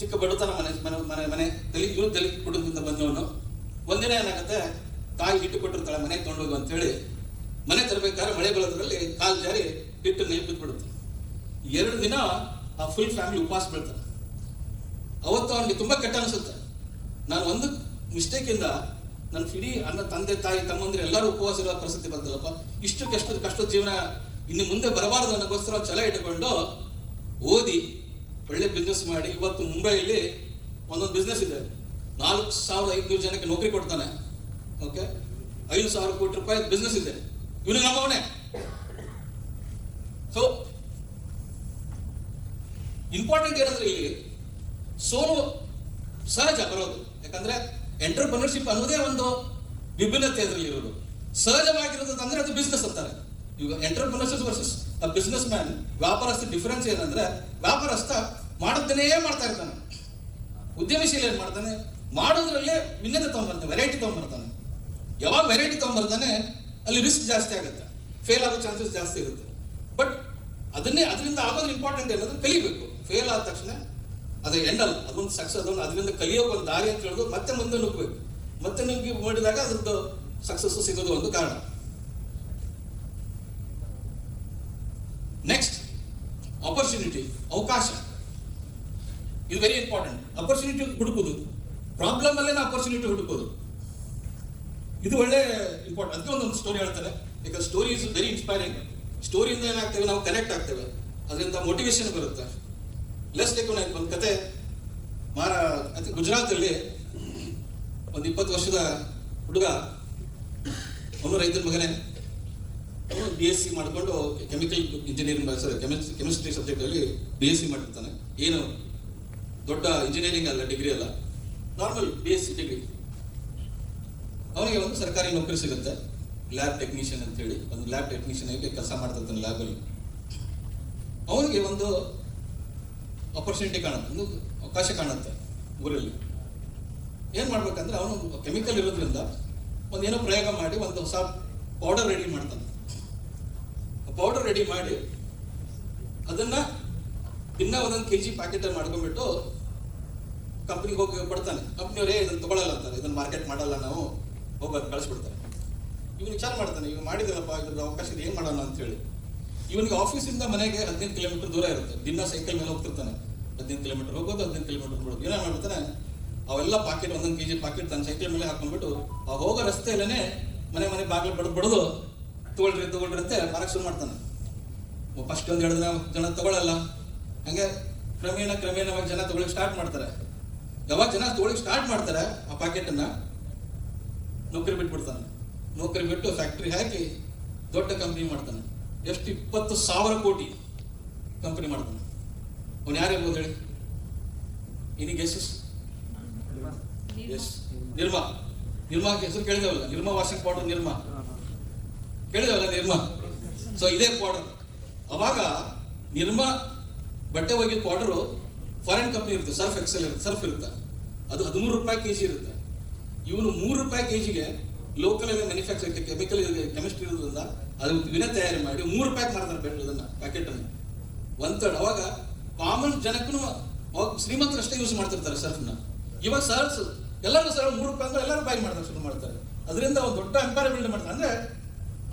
ಚಿಕ್ಕ ಬಡತನ ಮನೆ ಇವರು ದಲಿತ ಕುಟುಂಬದಿಂದ ಬಂದವನು. ಒಂದಿನ ಏನಾಗುತ್ತೆ, ತಾಯಿ ಹಿಟ್ಟು ಕೊಟ್ಟಿರ್ತಾಳೆ ಮನೆಗೆ ತೊಗೊಂಡೋಗು ಅಂತ ಹೇಳಿ. ಮನೆ ತರಬೇಕಾದ್ರೆ ಮಳೆ ಬರೋದ್ರಲ್ಲಿ ಕಾಲು ಜಾರಿ ಹಿಟ್ಟು ನೀರು ಬಿದ್ದುಬಿಡುತ್ತೆ. 2 ದಿನ ಆ ಫುಲ್ ಫ್ಯಾಮಿಲಿ ಉಪವಾಸ ಬೀಳ್ತಾರೆ. ಅವತ್ತು ಅವನಿಗೆ ತುಂಬಾ ಕೆಟ್ಟ ಅನಿಸುತ್ತೆ. ನಾನು ಒಂದು ಮಿಸ್ಟೇಕಿಂದ ನನ್ನ ಇಡೀ ಅನ್ನ ತಂದೆ ತಾಯಿ ತಮ್ಮಂದ್ರೆ ಎಲ್ಲರೂ ಉಪವಾಸ ಇರೋ ಪರಿಸ್ಥಿತಿ ಬಂದಲ್ಲಪ್ಪ, ಇಷ್ಟು ಕಷ್ಟದ ಜೀವನ ಇನ್ನು ಮುಂದೆ ಬರಬಾರದು ಅನ್ನೋಕ್ಕೋಸ್ಕರ ಛಲ ಇಟ್ಟುಕೊಂಡು ಓದಿ ಒಳ್ಳೆ ಬಿಸ್ನೆಸ್ ಮಾಡಿ ಇವತ್ತು ಮುಂಬೈಯಲ್ಲಿ ಒಂದೊಂದು ಬಿಸ್ನೆಸ್ ಇದೆ. 4,500 ಜನಕ್ಕೆ ನೌಕರಿ ಕೊಡ್ತಾನೆ. ಓಕೆ, 5,000 ಕೋಟಿ ರೂಪಾಯಿ ಬಿಸ್ನೆಸ್ ಇದೆ. ಇವನು ನಮ್ಮವನೇ. ಸೊ ಇಂಪಾರ್ಟೆಂಟ್ ಏನಂದ್ರೆ ಇಲ್ಲಿ ಸೋಲು ಸಹಜ ಬರೋದು. ಯಾಕಂದ್ರೆ ಎಂಟರ್ಪ್ರಿನರ್ಶಿಪ್ ಅನ್ನೋದೇ ಒಂದು ವಿಭಿನ್ನತೆ ಅದರಲ್ಲಿ ಇರೋದು. ಸಹಜವಾಗಿರೋದು ಅಂದ್ರೆ ಅದು ಬಿಸ್ನೆಸ್ ಅಂತಾರೆ. ಈಗ ಎಂಟರ್ಪ್ರಿನರ್ಶಿಪ್ ವರ್ಸಸ್ ಬಿಸ್ನೆಸ್ ಮ್ಯಾನ್, ವ್ಯಾಪಾರಸ್ಥ ಡಿಫರೆನ್ಸ್ ಏನಂದ್ರೆ, ವ್ಯಾಪಾರಸ್ಥ ಮಾಡೋದನ್ನೇ ಮಾಡ್ತಾ ಇರ್ತಾನೆ. ಉದ್ಯಮಶೀಲ ಏನ್ ಮಾಡ್ತಾನೆ, ಮಾಡೋದ್ರಲ್ಲೇ ಭಿನ್ನತೆ ತಗೊಂಡ್ಬರ್ತಾನೆ, ವೆರೈಟಿ ತಗೊಂಡ್ಬರ್ತಾನೆ. ಯಾವಾಗ ವೆರೈಟಿ ತಗೊಂಡ್ಬರ್ತಾನೆ ಅಲ್ಲಿ ರಿಸ್ಕ್ ಜಾಸ್ತಿ ಆಗುತ್ತೆ, ಫೇಲ್ ಆಗೋ ಚಾನ್ಸಸ್ ಜಾಸ್ತಿ ಇರುತ್ತೆ. ಬಟ್ ಅದರಿಂದ ಆಗೋದು ಇಂಪಾರ್ಟೆಂಟ್ ಏನಂದ್ರೆ ಕಲಿಬೇಕು. ಫೇಲ್ ಆದ ತಕ್ಷಣ ಅದು ಎಂಡಲ್ಲ, ಅದೊಂದು ಸಕ್ಸಸ್, ಅದರಿಂದ ಕಲಿಯೋಕೆ ಒಂದು ದಾರಿ ಅಂತ ಹೇಳೋದು. ಮತ್ತೆ ಮುಂದೆ ನುಗ್ಗಬೇಕು. ಮತ್ತೆ ನುಗ್ಗಿ ಮಾಡಿದಾಗ ಅದ್ರದ್ದು ಸಕ್ಸಸ್ ಸಿಗೋದು ಒಂದು ಕಾರಣ. ನೆಕ್ಸ್ಟ್, ಆಪರ್ಚುನಿಟಿ, ಅವಕಾಶ. ಇದು ವೆರಿ ಇಂಪಾರ್ಟೆಂಟ್. ಆಪರ್ಚುನಿಟಿ ಹುಡುಕೋದು, ಪ್ರಾಬ್ಲಮ್ ಅಲ್ಲೇ ಆಪರ್ಚುನಿಟಿ ಹುಡುಕೋದು, ಇದು ಒಳ್ಳೆ ಇಂಪಾರ್ಟೆಂಟ್. ಅದಕ್ಕೆ ಒಂದೊಂದು ಸ್ಟೋರಿ ಹೇಳ್ತಾರೆ. ಯಾಕಂದ್ರೆ ಸ್ಟೋರಿ ಇಸ್ ವೆರಿ ಇನ್ಸ್ಪೈರಿಂಗ್. ಸ್ಟೋರಿಯಿಂದ ಏನಾಗ್ತೇವೆ, ನಾವು ಕನೆಕ್ಟ್ ಆಗ್ತೇವೆ, ಅದರಿಂದ ಮೋಟಿವೇಶನ್ ಬರುತ್ತೆ. ಲೆಸ್ ಟೇಕ್ ಒಂದು ಕತೆ. ಗುಜರಾತಲ್ಲಿ ಒಂದು 20 ವರ್ಷದ ಹುಡುಗ, ಅವನು ರೈತರ ಮಗನೇ. ಅವನು BSc ಮಾಡಿಕೊಂಡು ಕೆಮಿಕಲ್ ಇಂಜಿನಿಯರಿಂಗ್, ಕೆಮಿಸ್ಟ್ರಿ ಸಬ್ಜೆಕ್ಟ್ ಅಲ್ಲಿ BSc ಮಾಡಿರ್ತಾನೆ. ಏನು ದೊಡ್ಡ ಇಂಜಿನಿಯರಿಂಗ್ ಅಲ್ಲ, ಡಿಗ್ರಿ ಅಲ್ಲ, ನಾರ್ಮಲ್ BSc ಡಿಗ್ರಿ. ಅವನಿಗೆ ಒಂದು ಸರ್ಕಾರಿ ನೌಕರಿ ಸಿಗುತ್ತೆ, ಲ್ಯಾಬ್ ಟೆಕ್ನಿಷಿಯನ್ ಅಂತ ಹೇಳಿ. ಒಂದು ಲ್ಯಾಬ್ ಟೆಕ್ನಿಷಿಯನ್ ಆಗಿ ಕೆಲಸ ಮಾಡ್ತಿರ್ತಾನೆ ಲ್ಯಾಬಲ್ಲಿ. ಅವನಿಗೆ ಒಂದು ಆಪರ್ಚುನಿಟಿ ಕಾಣುತ್ತೆ, ಒಂದು ಅವಕಾಶ ಕಾಣುತ್ತೆ ಊರಲ್ಲಿ. ಏನ್ ಮಾಡ್ಬೇಕಂದ್ರೆ, ಅವನು ಕೆಮಿಕಲ್ ಇರೋದ್ರಿಂದ ಒಂದೇನೋ ಪ್ರಯೋಗ ಮಾಡಿ ಒಂದು ಹೊಸ ಪೌಡರ್ ರೆಡಿ ಮಾಡ್ತಾನೆ. ಪೌಡರ್ ರೆಡಿ ಮಾಡಿ ಅದನ್ನ ಇನ್ನ 1 kg ಪ್ಯಾಕೆಟ್ ಮಾಡ್ಕೊಂಡ್ಬಿಟ್ಟು ಕಂಪ್ನಿಗೆ ಹೋಗಿ ಕೊಡ್ತಾನೆ. ಕಂಪ್ನಿಯವರೇ ಇದನ್ನ ತಗೊಳ್ಳಲ್ಲ ಅಂತಾರೆ, ಇದನ್ನ ಮಾರ್ಕೆಟ್ ಮಾಡಲ್ಲ, ನಾವು ಹೋಗೋದು ಕಳಿಸ್ಬಿಡ್ತಾರೆ. ಇವನು ವಿಚಾರ ಮಾಡ್ತಾನೆ, ಇವ್ ಮಾಡಿದಲ್ಲಪ್ಪ, ಇದ್ರದ್ದು ಅವಕಾಶ ಏನ್ ಮಾಡೋಣ ಅಂತ ಹೇಳಿ. ಇವನಿಗೆ ಆಫೀಸಿಂದ ಮನೆಗೆ 15 ಕಿಲೋಮೀಟರ್ ದೂರ ಇರುತ್ತೆ. ದಿನ ಸೈಕಲ್ ಮೇಲೆ ಹೋಗ್ತಿರ್ತಾನೆ. 15 ಕಿಲೋಮೀಟರ್ ಹೋಗೋದು, 15 ಕಿಲೋಮೀಟರ್ ಬಿಡೋದು. ಏನ ಮಾಡ್ತಾನೆ, ಅವೆಲ್ಲ ಪಾಕೆಟ್ 1 kg ಪಾಕೆಟ್ ತನ್ನ ಸೈಕಲ್ ಮೇಲೆ ಹಾಕೊಂಡ್ಬಿಟ್ಟು ಆ ಹೋಗೋ ರಸ್ತೆಯಲ್ಲೇ ಮನೆ ಬಾಗಿಲು ಬಡದು ತಗೊಳ್ರಿ ಅಂತ ಮಾರಕ್ ಶುರು ಮಾಡ್ತಾನೆ. ಫಸ್ಟ್ 1-2 ಜನ ತಗೊಳ್ಳಲ್ಲ. ಹಂಗೆ ಕ್ರಮೇಣವಾಗಿ ಜನ ತಗೊಳ್ಳಿಕ್ಕೆ ಸ್ಟಾರ್ಟ್ ಮಾಡ್ತಾರೆ. ಯಾವಾಗ ಜನ ತೊಗೊಳಿಕ್ ಸ್ಟಾರ್ಟ್ ಮಾಡ್ತಾರೆ ಆ ಪ್ಯಾಕೆಟನ್ನು, ನೌಕರಿ ಬಿಟ್ಬಿಡ್ತಾನೆ. ನೌಕರಿ ಬಿಟ್ಟು ಫ್ಯಾಕ್ಟ್ರಿ ಹಾಕಿ ದೊಡ್ಡ ಕಂಪ್ನಿ ಮಾಡ್ತಾನೆ. ಎಷ್ಟು 20,000 ಕೋಟಿ ಕಂಪನಿ ಮಾಡ್ತಾನೆ. ಅವನು ಯಾರಿರ್ಬೋದು ಹೇಳಿ? Any guesses? ನಿರ್ಮಾ. ನಿರ್ಮಾ ಹೆಸರು ಕೇಳಿದವಲ್ಲ, ನಿರ್ಮಾ ವಾಷಿಂಗ್ ಪೌಡರ್, ನಿರ್ಮಾ ಕೇಳಿದವಲ್ಲ, ನಿರ್ಮಾ. ಸೊ ಇದೇ ಪೌಡರ್. ಅವಾಗ ನಿರ್ಮಾ ಬಟ್ಟೆ ಒಗೆದ ಪೌಡರು ಫಾರಿನ್ ಕಂಪ್ನಿ ಇರುತ್ತೆ, ಸರ್ಫ್ ಎಕ್ಸೆಲ್ ಇರುತ್ತೆ, ಸರ್ಫ್ ಇರುತ್ತೆ, ಅದು 13 ರೂಪಾಯಿ ಕೆಜಿ ಇರುತ್ತೆ. ಇವನು 3 ರೂಪಾಯಿ ಕೆಜಿಗೆ ಲೋಕಲ್ ಮ್ಯಾನುಫ್ಯಾಕ್ಚರ್ ಕೆಮಿಕಲ್ ಕೆಮಿಸ್ಟ್ರಿ ಇರೋದ್ರಿಂದ ಅದು ವಿನ ತಯಾರಿ ಮಾಡಿ 3 ರೂಪಾಯಿಗೆ ಮಾರ್ತಾರೆ ಅದನ್ನ ಪ್ಯಾಕೆಟ್ ಅನ್ನು. 1/3. ಅವಾಗ ಕಾಮನ್ ಜನಕ್ಕೂ ಶ್ರೀಮಂತರು ಅಷ್ಟೇ ಯೂಸ್ ಮಾಡ್ತಿರ್ತಾರೆ ಸರ್ಫ್ನ. ಇವಾಗ ಸರ್ಫ್ ಎಲ್ಲರೂ ಸರ್ 3 ರೂಪಾಯಿ ಅಂದ್ರೆ ಎಲ್ಲರೂ ಬೈ ಮಾಡ್ತಾರೆ, ಶುರು ಮಾಡ್ತಾರೆ. ಅದರಿಂದ ಒಂದು ದೊಡ್ಡ ಎಂಪೈರ್ ಬಿಲ್ಡ್ ಮಾಡ್ತಾರೆ. ಅಂದ್ರೆ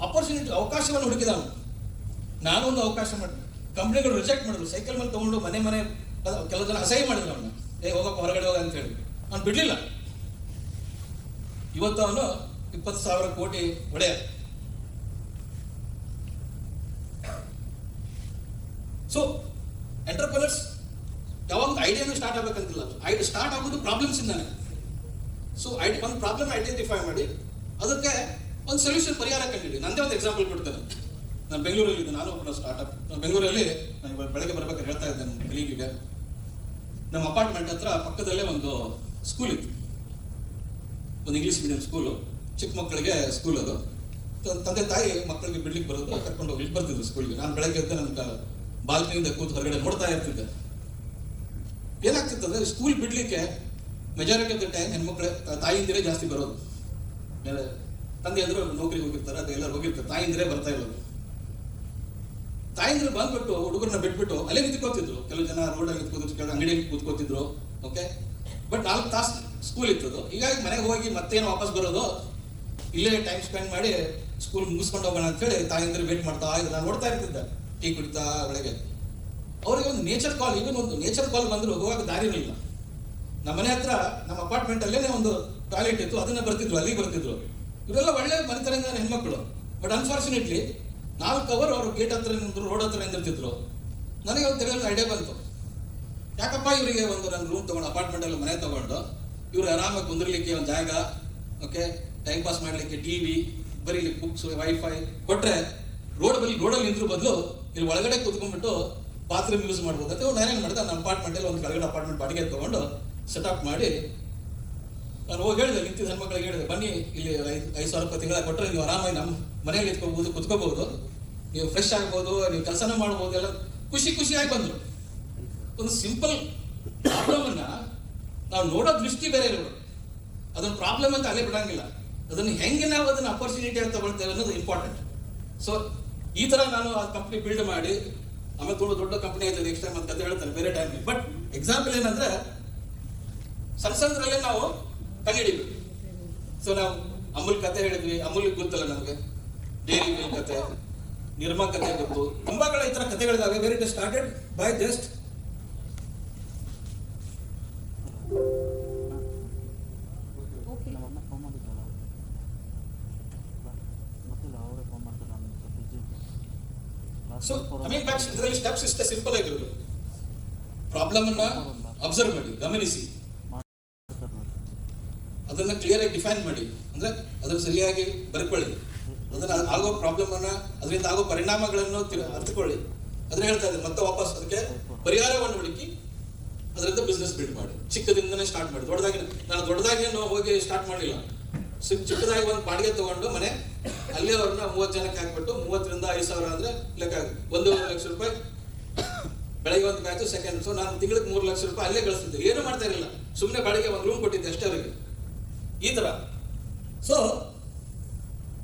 ಅಪರ್ಚುನಿಟಿ, ಅವಕಾಶವನ್ನು ಹುಡುಕಿದ ಅವನು. ನಾನು ಒಂದು ಅವಕಾಶ ಮಾಡಿ ಕಂಪ್ನಿಗಳು ರಿಜೆಕ್ಟ್ ಮಾಡಿದ್ರು. ಸೈಕಲ್ ಮೇಲೆ ತಗೊಂಡು ಮನೆ ಕೆಲವು ಜನ ಅಸಹ್ಯ ಮಾಡಿದ್ರು ಅವನ್ನ, ಹೋಗಪ್ಪ ಹೊರಗಡೆ ಹೋಗ ಅಂತ ಹೇಳಿ. ಅವ್ನು ಬಿಡ್ಲಿಲ್ಲ. ಇವತ್ತು ಅವನು 20,000 ಕೋಟಿ ಒಡೆಯ. ಸೊ ಎಂಟರ್ಪ್ರಿನರ್ಸ್ ಯಾವಾಗ ಐಡಿಯಾನು ಸ್ಟಾರ್ಟ್ ಆಗ್ಬೇಕಂತಿಲ್ಲ, ಸ್ಟಾರ್ಟ್ ಆಗೋದು ಪ್ರಾಬ್ಲಮ್ಸ್ ಇಂದಾನೆ. ಸೊ ಒಂದು ಪ್ರಾಬ್ಲಮ್ ಐಡೆಂಟಿಫೈ ಮಾಡಿ ಅದಕ್ಕೆ ಒಂದು ಸೊಲ್ಯೂಷನ್, ಪರಿಹಾರ ಕಂಡಿಡಿ. ನಂದೇ ಒಂದು ಎಕ್ಸಾಂಪಲ್ ಕೊಡ್ತೇನೆ. ನಾನು ಬೆಂಗಳೂರಲ್ಲಿ ಇದ್ದೆ, ನಾನು ಒಬ್ಬ ಸ್ಟಾರ್ಟ್ಅಪ್. ನಾನು ಬೆಂಗಳೂರಲ್ಲಿ ನಾನು ಬೆಳಗ್ಗೆ ಬರ್ಬೇಕಾದ್ರೆ ಹೇಳ್ತಾ ಇದ್ದೆ ನಮ್ಮ ಕಲೀಗಿಗೆ, ನಮ್ಮ ಅಪಾರ್ಟ್ಮೆಂಟ್ ಹತ್ರ ಪಕ್ಕದಲ್ಲೇ ಒಂದು ಸ್ಕೂಲ್ ಇತ್ತು, ಒಂದು ಇಂಗ್ಲೀಷ್ ಮೀಡಿಯಂ ಸ್ಕೂಲು, ಚಿಕ್ಕ ಮಕ್ಕಳಿಗೆ ಸ್ಕೂಲ್ ಅದು. ತಂದೆ ತಾಯಿ ಮಕ್ಕಳಿಗೆ ಬಿಡ್ಲಿಕ್ಕೆ ಬರೋದು, ಕರ್ಕೊಂಡು ಹೋಗ್ಲಿಕ್ಕೆ ಬರ್ತಿದ್ರು ಸ್ಕೂಲ್ಗೆ. ನಾನು ಬೆಳಗ್ಗೆ ಎದ್ದು ನನ್ನ ಬಾಲ್ಕನಿಯಿಂದ ಕೂತು ಹೊರಗಡೆ ನೋಡ್ತಾ ಇರ್ತಿದ್ದೆ. ಏನಾಗ್ತಿತ್ತು ಅಂದ್ರೆ ಸ್ಕೂಲ್ ಬಿಡ್ಲಿಕ್ಕೆ ಮೆಜಾರಿಟಿ ಆಫ್ ದ ಟೈಮ್ ಹೆಣ್ಮಕ್ಳು ತಾಯಿಯಿಂದಿರೇ ಜಾಸ್ತಿ ಬರೋದು. ತಂದೆ ಅಂದ್ರು ನೌಕರಿಗೆ ಹೋಗಿರ್ತಾರೆ, ಅದು ಎಲ್ಲರೂ ಹೋಗಿರ್ತಾರೆ, ತಾಯಿಯಿಂದಿರೇ ಬರ್ತಾ ಇರೋದು. ತಾಯಿಂದ್ರೆ ಬಂದ್ಬಿಟ್ಟು ಹುಡುಗರನ್ನ ಬಿಟ್ಬಿಟ್ಟು ಅಲ್ಲೇ ನಿಂತ್ಕೋತಿದ್ರು. ಕೆಲವು ಜನ ರೋಡಲ್ಲಿ ನಿಂತ್ಕೋತಿದ್ರು, ಕೆಲವು ಅಂಗಡಿಯಲ್ಲಿ ಕೂತ್ಕೋತಿದ್ರು. ಓಕೆ, ಬಟ್ 4 ತಾಸು ಸ್ಕೂಲ್ ಇತ್ತದು. ಹೀಗಾಗಿ ಮನೆಗೆ ಹೋಗಿ ಮತ್ತೇನು ವಾಪಸ್ ಬರೋದು, ಇಲ್ಲೇ ಟೈಮ್ ಸ್ಪೆಂಡ್ ಮಾಡಿ ಸ್ಕೂಲ್ ಮುಗಿಸ್ಕೊಂಡು ಹೋಗೋಣ ಅಂತ ಹೇಳಿ ತಾಯಿಂದ್ರೆ ವೇಟ್ ಮಾಡ್ತಾ ಇದ್ರು. ನಾನು ನೋಡ್ತಾ ಇರ್ತಿದ್ದೆ, ಟೀ ಕುಡಿತಾ ಒಳಗೆ. ಅವ್ರಿಗೆ ಒಂದು ನೇಚರ್ ಕಾಲ್, ಈವನ್ ಒಂದು ನೇಚರ್ ಕಾಲ್ ಬಂದ್ರು ಹೋಗುವಾಗ ದಾರಿ ಇರಲಿಲ್ಲ. ನಮ್ಮ ಮನೆ ಹತ್ರ ನಮ್ಮ ಅಪಾರ್ಟ್ಮೆಂಟ್ ಅಲ್ಲೇ ಒಂದು ಟಾಯ್ಲೆಟ್ ಇತ್ತು, ಅದನ್ನ ಬರ್ತಿದ್ರು, ಅಲ್ಲಿಗೆ ಬರ್ತಿದ್ರು. ಇವರೆಲ್ಲ ಒಳ್ಳೆ ಮನೆತನದ ಹೆಣ್ಮಕ್ಳು. ಬಟ್ ಅನ್ಫಾರ್ಚುನೇಟ್ಲಿ 4 ಅವರ್ ಅವರು ಗೇಟ್ ಹತ್ರ ನಿಂತರು, ರೋಡ್ ಹತ್ರ ನಿಂತಿರ್ತಿದ್ರು. ನನಗೆ ಒಂದು ತಿಳಿಯೋ ಐಡಿಯಾ ಬಂತು, ಯಾಕಪ್ಪ ಇವರಿಗೆ ಒಂದು ನನ್ನ ರೂಮ್ ತಗೊಂಡು, ಅಪಾರ್ಟ್ಮೆಂಟಲ್ಲಿ ಮನೆ ತಗೊಂಡು, ಇವ್ರು ಆರಾಮಾಗಿ ಕುಂದಿರ್ಲಿಕ್ಕೆ ಒಂದು ಜಾಗ, ಓಕೆ, ಟೈಮ್ ಪಾಸ್ ಮಾಡ್ಲಿಕ್ಕೆ ಟಿವಿ, ಬರೀಲಿಕ್ಕೆ ಬುಕ್ಸ್, ವೈಫೈ ಕೊಟ್ರೆ ರೋಡಲ್ಲಿ ನಿಂತರ ಬದಲು ಇಲ್ಲಿ ಒಳಗಡೆ ಕೂತ್ಕೊಂಡ್ಬಿಟ್ಟು ಬಾತ್ರೂಮ್ ಯೂಸ್ ಮಾಡ್ಬೋದು ಅಂತ ನಾನೇನು ಮಾಡಿದೆ, ನನ್ನ ಅಪಾರ್ಟ್ಮೆಂಟಲ್ಲಿ ಒಂದು ಕೆಳಗಡೆ ಅಪಾರ್ಟ್ಮೆಂಟ್ ಬಾಡಿಗೆ ತಗೊಂಡು ಸೆಟಪ್ ಮಾಡಿ ನಾನು ಹೋಗಿ ಹೇಳಿದೆ, ನಿಂತಿದ್ದ ಹೆಣ್ಮಕ್ಳಿಗೆ ಹೇಳಿದೆ, ಬನ್ನಿ ಇಲ್ಲಿ 5,000 ರೂಪಾಯಿ ತಿಂಗಳ ಕೊಟ್ಟರೆ ನೀವು ಆರಾಮಾಗಿ ನಮ್ಮ ಮನೇಲಿ ಕುತ್ಕೋಬಹುದು, ನೀವು ಫ್ರೆಶ್ ಆಗ್ಬೋದು, ನೀವು ಕೆಲಸನ ಮಾಡ್ಬೋದು, ಎಲ್ಲ ಖುಷಿಯಾಗಿ ಬಂದರು. ಒಂದು ಸಿಂಪಲ್ ಪ್ರಾಬ್ಲಮನ್ನ ನಾವು ನೋಡೋ ದೃಷ್ಟಿ ಬೇರೆ ಇರೋದು. ಅದೊಂದು ಪ್ರಾಬ್ಲಮ್ ಅಂತ ಅಲ್ಲೇ ಬಿಡಂಗಿಲ್ಲ, ಅದನ್ನು ಹೆಂಗೆ ನಾವು ಅದನ್ನು ಅಪರ್ಚುನಿಟಿ ಅಂತ ತಗೊಳ್ತೇವೆ ಅನ್ನೋದು ಇಂಪಾರ್ಟೆಂಟ್. ಸೊ ಈ ತರ ನಾನು ಆ ಕಂಪ್ನಿ ಬಿಲ್ಡ್ ಮಾಡಿ ಆಮೇಲೆ ತುಂಬ ದೊಡ್ಡ ಕಂಪ್ನಿ ಆಯ್ತು. ನೆಕ್ಸ್ಟ್ ಟೈಮ್ ಅಂತ ಕತೆ ಹೇಳ್ತಾರೆ ಬೇರೆ ಟೈಮ್. ಬಟ್ ಎಕ್ಸಾಂಪಲ್ ಏನಂದ್ರೆ ಸಣ್ಣದ್ರಲ್ಲೇ ನಾವು ಕಂಡುಹಿಡಿಬೇಕು. ಸೊ ನಾವು ಅಮೂಲ್ ಕತೆ ಹೇಳಿದ್ವಿ, ಅಮೂಲ್ ಗೊತ್ತಲ್ಲ ನಮಗೆ, ಡೈರಿ ಮಿಲ್ಕ್ ಕತೆ, ನಿರ್ಮಾ ಕತೆ ಗೊತ್ತು, ತುಂಬಾ ಕಡೆ ಈ ತರ ಕತೆಗಳಿದಾವೆ. Very it started by just so coming back. ಇದರಲ್ಲಿ ಸ್ಟೆಪ್ಸ್ ಇಷ್ಟೇ ಸಿಂಪಲ್ ಆಗಿರೋದು. ಪ್ರಾಬ್ಲಮ್ ಅನ್ನ ಅಬ್ಸರ್ವ್ ಮಾಡಿ, ಗಮನಿಸಿ, ಅದನ್ನ ಕ್ಲಿಯರ್ ಆಗಿ ಡಿಫೈನ್ ಮಾಡಿ, ಅಂದ್ರೆ ಅದನ್ನ ಸರಿಯಾಗಿ ಬರ್ಕೊಳ್ಳಿ, ಅದನ್ನ ಆಗೋ ಪ್ರಾಬ್ಲಮ್ ಅನ್ನ, ಅದರಿಂದ ಆಗೋ ಪರಿಣಾಮಗಳನ್ನು ಅರ್ಥಕೊಳ್ಳಿ. ಅದನ್ನ ಹೇಳ್ತಾ ಇದ್ದೀನಿ. ಮತ್ತೆ ವಾಪಸ್ ಅದಕ್ಕೆ ಪರಿಹಾರವನ್ನು ಹುಡುಕಿ ಅದರಿಂದ ಬಿಸ್ನೆಸ್ ಬಿಲ್ಡ್ ಮಾಡಿ. ಚಿಕ್ಕದಿಂದನೇ ಸ್ಟಾರ್ಟ್ ಮಾಡಿ. ನಾನು ದೊಡ್ಡದಾಗಿ ಹೋಗಿ ಸ್ಟಾರ್ಟ್ ಮಾಡಲಿಲ್ಲ. ಚಿಕ್ಕದಾಗಿ ಒಂದು ಬಾಡಿಗೆ ತಗೊಂಡು ಮನೆ ಅಲ್ಲೇ ಅವ್ರನ್ನ 30 ಜನಕ್ಕೆ ಹಾಕ್ಬಿಟ್ಟು 30,000 ರಿಂದ 5,000 ಅಂದ್ರೆ ಲೆಕ್ಕ 1.5 ಲಕ್ಷ ರೂಪಾಯಿ ಬೆಳಗ್ಗೆ ಒಂದು ಬ್ಯಾಚು, ಸೆಕೆಂಡ್. ಸೊ ನಾನು ತಿಂಗಳಿಗೆ 3 ಲಕ್ಷ ರೂಪಾಯಿ ಅಲ್ಲೇ ಗಳಿಸ್ತಿದ್ದೆ. ಏನು ಮಾಡ್ತಾ ಇರಲಿಲ್ಲ, ಸುಮ್ಮನೆ ಬಾಡಿಗೆ ಒಂದು ರೂಮ್ ಕೊಟ್ಟಿದ್ದೆ ಅಷ್ಟೇ ಅವರಿಗೆ, ಈ ತರ. ಸೊ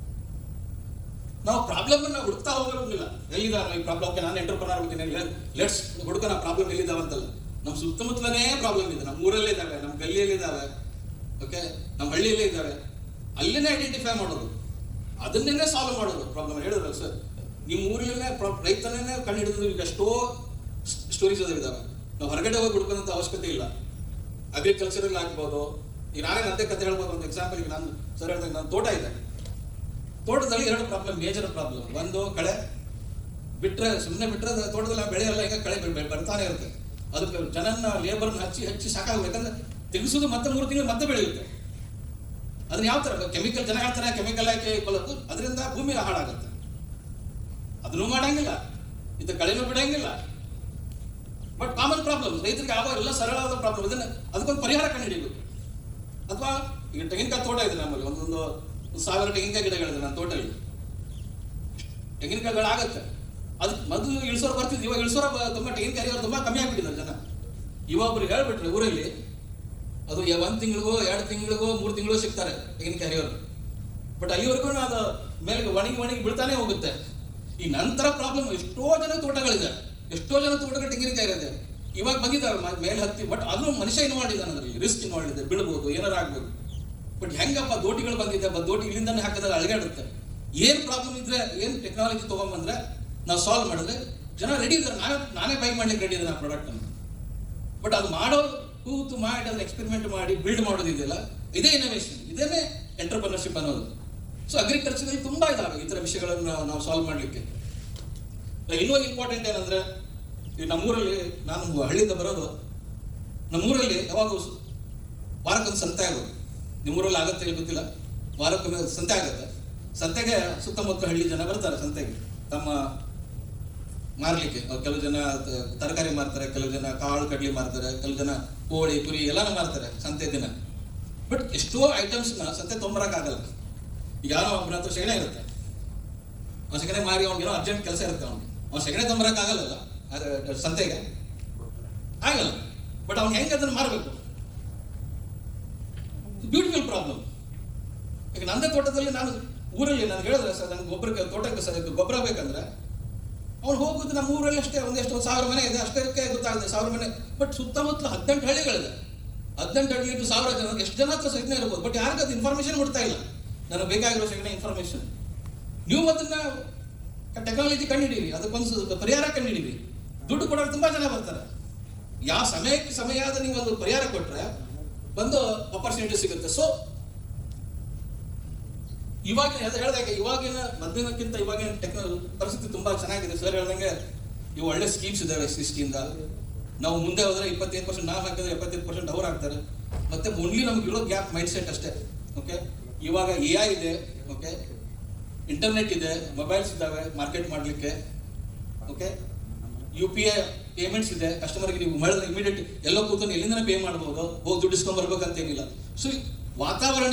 ನಾವು ಪ್ರಾಬ್ಲಮ್ ಅನ್ನ ಹುಡುಕ್ತಾ ಹೋಗಿಲ್ಲ, ಎಲ್ಲಿದಾವೆ ಈ ಪ್ರಾಬ್ಲಮ್. ನಾನು ಎಂಟರ್ಪ್ರನರ್ ಆಗ್ತೀನಿ, ಲೆಟ್ಸ್ ಹುಡುಕೋಣ ಪ್ರಾಬ್ಲಮ್ ಎಲ್ಲಿದ್ದಾವಂತಲ್ಲ. ನಮ್ಮ ಸುತ್ತಮುತ್ತಲೇ ಪ್ರಾಬ್ಲಮ್ ಇದೆ. ನಮ್ಮ ಊರಲ್ಲೇ ಇದ್ದಾವೆ, ನಮ್ಮ ಗಲ್ಲಿಯಲ್ಲಿ ಇದ್ದಾವೆ, ಓಕೆ, ನಮ್ಮ ಹಳ್ಳಿಯಲ್ಲೇ ಇದ್ದಾವೆ. ಅಲ್ಲೇನೆ ಐಡೆಂಟಿಫೈ ಮಾಡೋದು, ಅದನ್ನೇ ಸಾಲ್ವ್ ಮಾಡೋದು ಪ್ರಾಬ್ಲಮ್. ಹೇಳಿದ್ರಲ್ಲ ಸರ್, ನಿಮ್ಮ ಊರಲ್ಲೇ ರೈತನೇ ಕಂಡು ಹಿಡಿದ್ರು. ಈಗ ಎಷ್ಟೋ ಸ್ಟೋರೀಸ್ ಅದಾವೆ. ನಾವು ಹೊರಗಡೆ ಹೋಗಿ ಹುಡ್ಕೋದಂತ ಅವಶ್ಯಕತೆ ಇಲ್ಲ. ಅಗ್ರಿಕಲ್ಚರಲ್ಲಿ ಆಗ್ಬೋದು. ಈಗ ನಾನೇ ನಂತೆ ಕತೆ ಹೇಳ್ಬೋದು. ಒಂದು ಎಕ್ಸಾಂಪಲ್, ಈಗ ನಾನು ಸರ್ ಹೇಳಿದಾಗ, ನನ್ನ ತೋಟ ಇದೆ. ತೋಟದಲ್ಲಿ 2 ಪ್ರಾಬ್ಲಮ್, ಮೇಜರ್ ಪ್ರಾಬ್ಲಮ್. ಒಂದು ಕಳೆ ಸುಮ್ಮನೆ ಬಿಟ್ರೆ ತೋಟದಲ್ಲಿ ಬೆಳೆ ಎಲ್ಲ ಈಗ ಕಳೆ ಬರ್ತಾನೆ ಇರುತ್ತೆ. ಅದಕ್ಕೆ ಜನನ್ನ ಲೇಬರ್ನ ಹಚ್ಚಿ ಸಾಕಾಗಬೇಕಂದ್ರೆ ತೆಗೆಸೋದು ಮತ್ತೆ 3 ತಿಂಗಳು ಮತ್ತೆ ಬೆಳೆಯುತ್ತೆ. ಅದನ್ನ ಯಾವ ತರ ಕೆಮಿಕಲ್ ಜನ ಹೇಳ್ತಾರೆ, ಕೆಮಿಕಲ್ ಹಾಕಿ ಕೊಲ್ಲೋದು, ಅದರಿಂದ ಭೂಮಿ ಹಾಳಾಗುತ್ತೆ. ಅದನ್ನು ಮಾಡಂಗಿಲ್ಲ, ಇದು ಕಳೆನೂ ಬಿಡಂಗಿಲ್ಲ. ಬಟ್ ಕಾಮನ್ ಪ್ರಾಬ್ಲಮ್ ರೈತರಿಗೆ ಆವಾಗ ಎಲ್ಲ ಸರಳವಾದ ಪ್ರಾಬ್ಲಮ್. ಅದಕ್ಕೊಂದು ಪರಿಹಾರ ಕಂಡುಹಿಡಿಯಬೇಕು. ಅಥವಾ ಈಗ ತೆಂಗಿನಕಾಯಿ ತೋಟ ಇದೆ ನಮ್ಮಲ್ಲಿ, ಒಂದು 1000 ತೆಂಗಿನಕಾಯಿ ಗಿಡಗಳಿದೆ ನನ್ನ ತೋಟದಲ್ಲಿ. ತೆಂಗಿನಕಾಯಿಗಳಾಗತ್ತೆ. ಅದಕ್ಕೆ ಮೊದಲು ಇಳಿಸೋರು ಬರ್ತಿದ್ರು, ಇವಾಗ ಇಳಿಸೋರ ತುಂಬ ತೆಂಗಿನಕಾಯಿ ತುಂಬಾ ಕಮ್ಮಿ ಆಗ್ಬಿಟ್ಟಿದ್ದಾರೆ ಜನ. ಇವಾಗ ಒಬ್ರು ಹೇಳ್ಬಿಟ್ರೆ ಊರಲ್ಲಿ ಅದು 1 ತಿಂಗಳಿಗೋ 2 ತಿಂಗಳಿಗೋ 3 ತಿಂಗಳಿಗೋ ಸಿಗ್ತಾರೆ ತೆಂಗಿನಕಾಯಿ ಹರಿಯೋರು. ಬಟ್ ಅಲ್ಲಿವರೆಗೂ ಅದು ಮೇಲೆ ಒಣಗಿ ಬೀಳ್ತಾನೆ ಹೋಗುತ್ತೆ. ಈ ನಂತರ ಪ್ರಾಬ್ಲಮ್ ಎಷ್ಟೋ ಜನ ತೋಟಗಳಿದೆ, ಎಷ್ಟೋ ಜನ ತೋಟಗಳು ತೆಂಗಿನಕಾಯಿ ಇರುತ್ತೆ. ಇವಾಗ ಬಂದಿದ್ದಾವೆ ಮೇಲೆ ಹತ್ತಿ, ಬಟ್ ಅದು ಮನುಷ್ಯ ಇನ್ವಾಲ್ವ್ ಇದ್ದಾನೆ, ಅದರಲ್ಲಿ ರಿಸ್ಕ್ ಇನ್ವಾಲ್ವ್ ಇದೆ, ಬೀಳ್ಬೋದು, ಏನಾರು ಆಗ್ಬೋದು. ಬಟ್ ಹೆಂಗಪ್ಪ ದೋಟಿಗಳು ಬಂದಿದೆ, ದೋಟಿ ಇಲ್ಲಿಂದಾನೆ ಹಾಕಿದ್ರೆ ಅಳಗಾಡುತ್ತೆ. ಏನ್ ಪ್ರಾಬ್ಲಮ್ ಇದ್ರೆ, ಏನ್ ಟೆಕ್ನಾಲಜಿ ತಗೊಂಡ್ಬಂದ್ರೆ ನಾವು ಸಾಲ್ವ್ ಮಾಡಿದ್ರೆ ಜನ ರೆಡಿ ಇದ್ದಾರೆ. ನಾನೇ ಬೈ ಮಾಡ್ಲಿಕ್ಕೆ ರೆಡಿ ಇದ್ದಾರೆ ಆ ಪ್ರಾಡಕ್ಟ್ ಅನ್ನು. ಬಟ್ ಅದು ಮಾಡೋ ಕೂತು ಮಾಡಿ ಅದನ್ನ ಎಕ್ಸ್ಪೆರಿಮೆಂಟ್ ಮಾಡಿ ಬಿಲ್ಡ್ ಮಾಡೋದಿದೆಯಲ್ಲ, ಇದೇ ಇನೋವೇಷನ್, ಇದೇನೆ ಎಂಟರ್ಪ್ರಿನರ್ಶಿಪ್ ಅನ್ನೋದು. ಸೊ ಅಗ್ರಿಕಲ್ಚರಲ್ಲಿ ತುಂಬಾ ಇದಾವೆ ಈ ತರ ವಿಷಯಗಳನ್ನು ನಾವು ಸಾಲ್ವ್ ಮಾಡ್ಲಿಕ್ಕೆ. ಇನ್ನೂ ಇಂಪಾರ್ಟೆಂಟ್ ಏನಂದ್ರೆ, ಈ ನಮ್ಮೂರಲ್ಲಿ, ನಾನು ಹಳ್ಳಿಯಿಂದ ಬರೋದು, ನಮ್ಮೂರಲ್ಲಿ ಯಾವಾಗ ವಾರಕ್ಕೊಂದು ಸಂತೆ ಆಗೋದು. ನಿಮ್ಮೂರಲ್ಲಿ ಆಗತ್ತೆ ಇಲ್ಲಿ ಗೊತ್ತಿಲ್ಲ, ವಾರಕ್ಕೊಮ್ಮೆ ಸಂತೆ ಆಗುತ್ತೆ. ಸಂತೆಗೆ ಸುತ್ತಮುತ್ತ ಹಳ್ಳಿ ಜನ ಬರ್ತಾರೆ ಸಂತೆಗೆ ತಮ್ಮ ಮಾರ್ಲಿಕ್ಕೆ. ಕೆಲವು ಜನ ತರಕಾರಿ ಮಾರ್ತಾರೆ, ಕೆಲವು ಜನ ಕಾಳು ಕಡ್ಲಿ ಮಾರ್ತಾರೆ, ಕೆಲವು ಜನ ಕೋಳಿ ಕುರಿ ಎಲ್ಲಾನು ಮಾರ್ತಾರೆ ಸಂತೆ ದಿನ. ಬಟ್ ಎಷ್ಟೋ ಐಟಮ್ಸ್ನ ಸಂತೆ ತೊಂಬರಕ್ಕಾಗಲ್ಲ. ಈಗ ಯಾರೋ ಒಬ್ಬನ ಹತ್ರ ಸೆಗಣೆ ಇರುತ್ತೆ, ಅವ್ನು ಸೆಗಣೆ ಮಾರಿ ಅವ್ನಿಗೇನೋ ಅರ್ಜೆಂಟ್ ಕೆಲಸ ಇರುತ್ತೆ, ಅವ್ನು ಸೆಗಣೆ ತೊಂಬರಕ್ಕಾಗಲ್ಲ ಸಂತೆಗೆ, ಆಗಲ್ಲ. ಬಟ್ ಅವ್ನು ಹೆಂಗೆ ಅದನ್ನು ಮಾರಬೇಕು? Beautiful problem. ಈಗ ನಂದೇ ತೋಟದಲ್ಲಿ ನಾನು ಊರಲ್ಲಿ ನಾನು ಹೇಳಿದ್ರೆ ಸರ್, ನನಗೆ ಗೊಬ್ಬರಕ್ಕೆ ತೋಟಕ್ಕೆ ಸರ್ ಗೊಬ್ಬರ ಬೇಕಂದ್ರೆ ಅವ್ನು ಹೋಗುದು ನಮ್ಮ ಊರಲ್ಲಿ ಅಷ್ಟೇ, ಒಂದೆಷ್ಟು 1000 ಮನೆ ಇದೆ ಅಷ್ಟಕ್ಕೆ ಗೊತ್ತಾಗುತ್ತೆ, 1000 ಮನೆ. ಬಟ್ ಸುತ್ತಮುತ್ತಲು 18 ಹಳ್ಳಿಗಳಿದೆ. 18 ಹಳ್ಳಿ ಇಟ್ಟು 1000 ಜನ, ಎಷ್ಟು ಜನ ಹತ್ರ ಸೆಗಣೆ ಇರ್ಬೋದು. ಬಟ್ ಯಾರಿಗೂ ಅದು ಇನ್ಫಾರ್ಮೇಶನ್ ಕೊಡ್ತಾ ಇಲ್ಲ, ನನಗೆ ಬೇಕಾಗಿರೋ ಸೆಗಣೆ ಇನ್ಫಾರ್ಮೇಶನ್. ನೀವು ಅದನ್ನ ಟೆಕ್ನಾಲಜಿ ಕಂಡುಹಿಡೀರಿ, ಅದಕ್ಕೊಂದು ಪರಿಹಾರ ಕಂಡುಹಿಡೀರಿ. ದುಡ್ಡು ಕೊಡೋರು ತುಂಬಾ ಜನ ಬರ್ತಾರೆ. ಯಾವ ಸಮಯಕ್ಕೆ ಸಮಯದ ನೀವು ಒಂದು ಪರಿಹಾರ ಕೊಟ್ರೆ ಬಂದು ಆಪರ್ಚುನಿಟಿ ಸಿಗುತ್ತೆ. ಸೊ ಇವಾಗಿನ ಹೇಳಿದಾಗ ಇವಾಗಿನ ಮಧ್ಯಾಹ್ನಕ್ಕಿಂತ ಇವಾಗಿನ ಪರಿಸ್ಥಿತಿ ತುಂಬಾ ಚೆನ್ನಾಗಿದೆ. ಸರ್ ಹೇಳ್ದಂಗೆ ಇವು ಒಳ್ಳೆ ಸ್ಕೀಮ್ಸ್ ಇದಾವೆ SC ನಾವು ಮುಂದೆ ಹೋದ್ರೆ 25% ನಾವು ಹಾಕಿದ್ರೆ 75% ಅವ್ರು ಹಾಕ್ತಾರೆ. ಮತ್ತೆ ಓನ್ಲಿ ನಮ್ಗೆ ಇರೋ ಗ್ಯಾಪ್ ಮೈಂಡ್ ಸೆಟ್ ಅಷ್ಟೇ. ಓಕೆ, ಇವಾಗ AI ಇದೆ, ಓಕೆ, ಇಂಟರ್ನೆಟ್ ಇದೆ, ಮೊಬೈಲ್ಸ್ ಇದ್ದಾವೆ ಮಾರ್ಕೆಟ್ ಮಾಡಲಿಕ್ಕೆ. ಓಕೆ, UPI ಪೇಮೆಂಟ್ಸ್ ಇದೆ, ಕಸ್ಟಮರ್ಗೆ ನೀವು ಮಾಡಿದ್ರೆ ಇಮಿಡಿಯೇಟ್ ಎಲ್ಲೋ ಕೂತ್ಕೊಂಡು ಎಲ್ಲಿಂದ ಪೇ ಮಾಡ್ಬೋದು, ಹೋಗಿ ದುಡ್ಡು ಇಸ್ಕೊಂಡ್ ಬರ್ಬೇಕಂತೇನಿಲ್ಲ. ಸೊ ವಾತಾವರಣ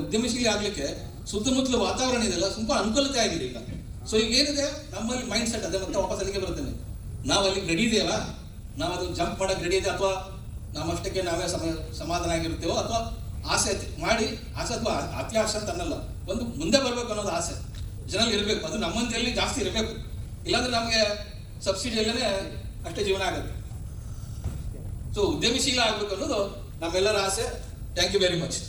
ಉದ್ಯಮಶೀಲಿ ಆಗ್ಲಿಕ್ಕೆ ಸುತ್ತಮುತ್ತಲು ವಾತಾವರಣ ಇದೆಲ್ಲ ತುಂಬಾ ಅನುಕೂಲತೆ ಆಗಿದೆ ಈಗ. ಸೊ ಈಗ ಏನಿದೆ ನಮ್ಮಲ್ಲಿ ಮೈಂಡ್ ಸೆಟ್ ಅದೇ, ಮತ್ತೆ ವಾಪಸ್ ಅಲ್ಲಿಗೆ ಬರ್ತೇನೆ. ನಾವು ಅಲ್ಲಿ ರೆಡಿ ಇದೆಯಲ್ಲ, ನಾವು ಅದು ಜಂಪ್ ಮಾಡಕ್ಕೆ ರೆಡಿ ಇದೆ, ಅಥವಾ ನಮ್ಮಷ್ಟಕ್ಕೆ ನಾವೇ ಸಮಾಧಾನ ಆಗಿರ್ತೀವೋ, ಅಥವಾ ಆಸೆ ಮಾಡಿ ಆಸೆ, ಅಥವಾ ಅತಿ ಆಸೆ ಅಂತ ಅನ್ನಲ್ಲ, ಒಂದು ಮುಂದೆ ಬರ್ಬೇಕು ಅನ್ನೋದು ಆಸೆ ಜನರಲ್ಲಿ ಇರಬೇಕು. ಅದು ನಮ್ಮಂತೆಯಲ್ಲಿ ಜಾಸ್ತಿ ಇರಬೇಕು. ಇಲ್ಲಾಂದ್ರೆ ನಮಗೆ ಸಬ್ಸಿಡಿಯಲ್ಲೇ ಅಷ್ಟೇ ಜೀವನ ಆಗುತ್ತೆ. ಸೊ ಉದ್ಯಮಶೀಲ ಆಗ್ಬೇಕು ಅನ್ನೋದು ನಮ್ಮೆಲ್ಲರ ಆಸೆ. Thank you very much.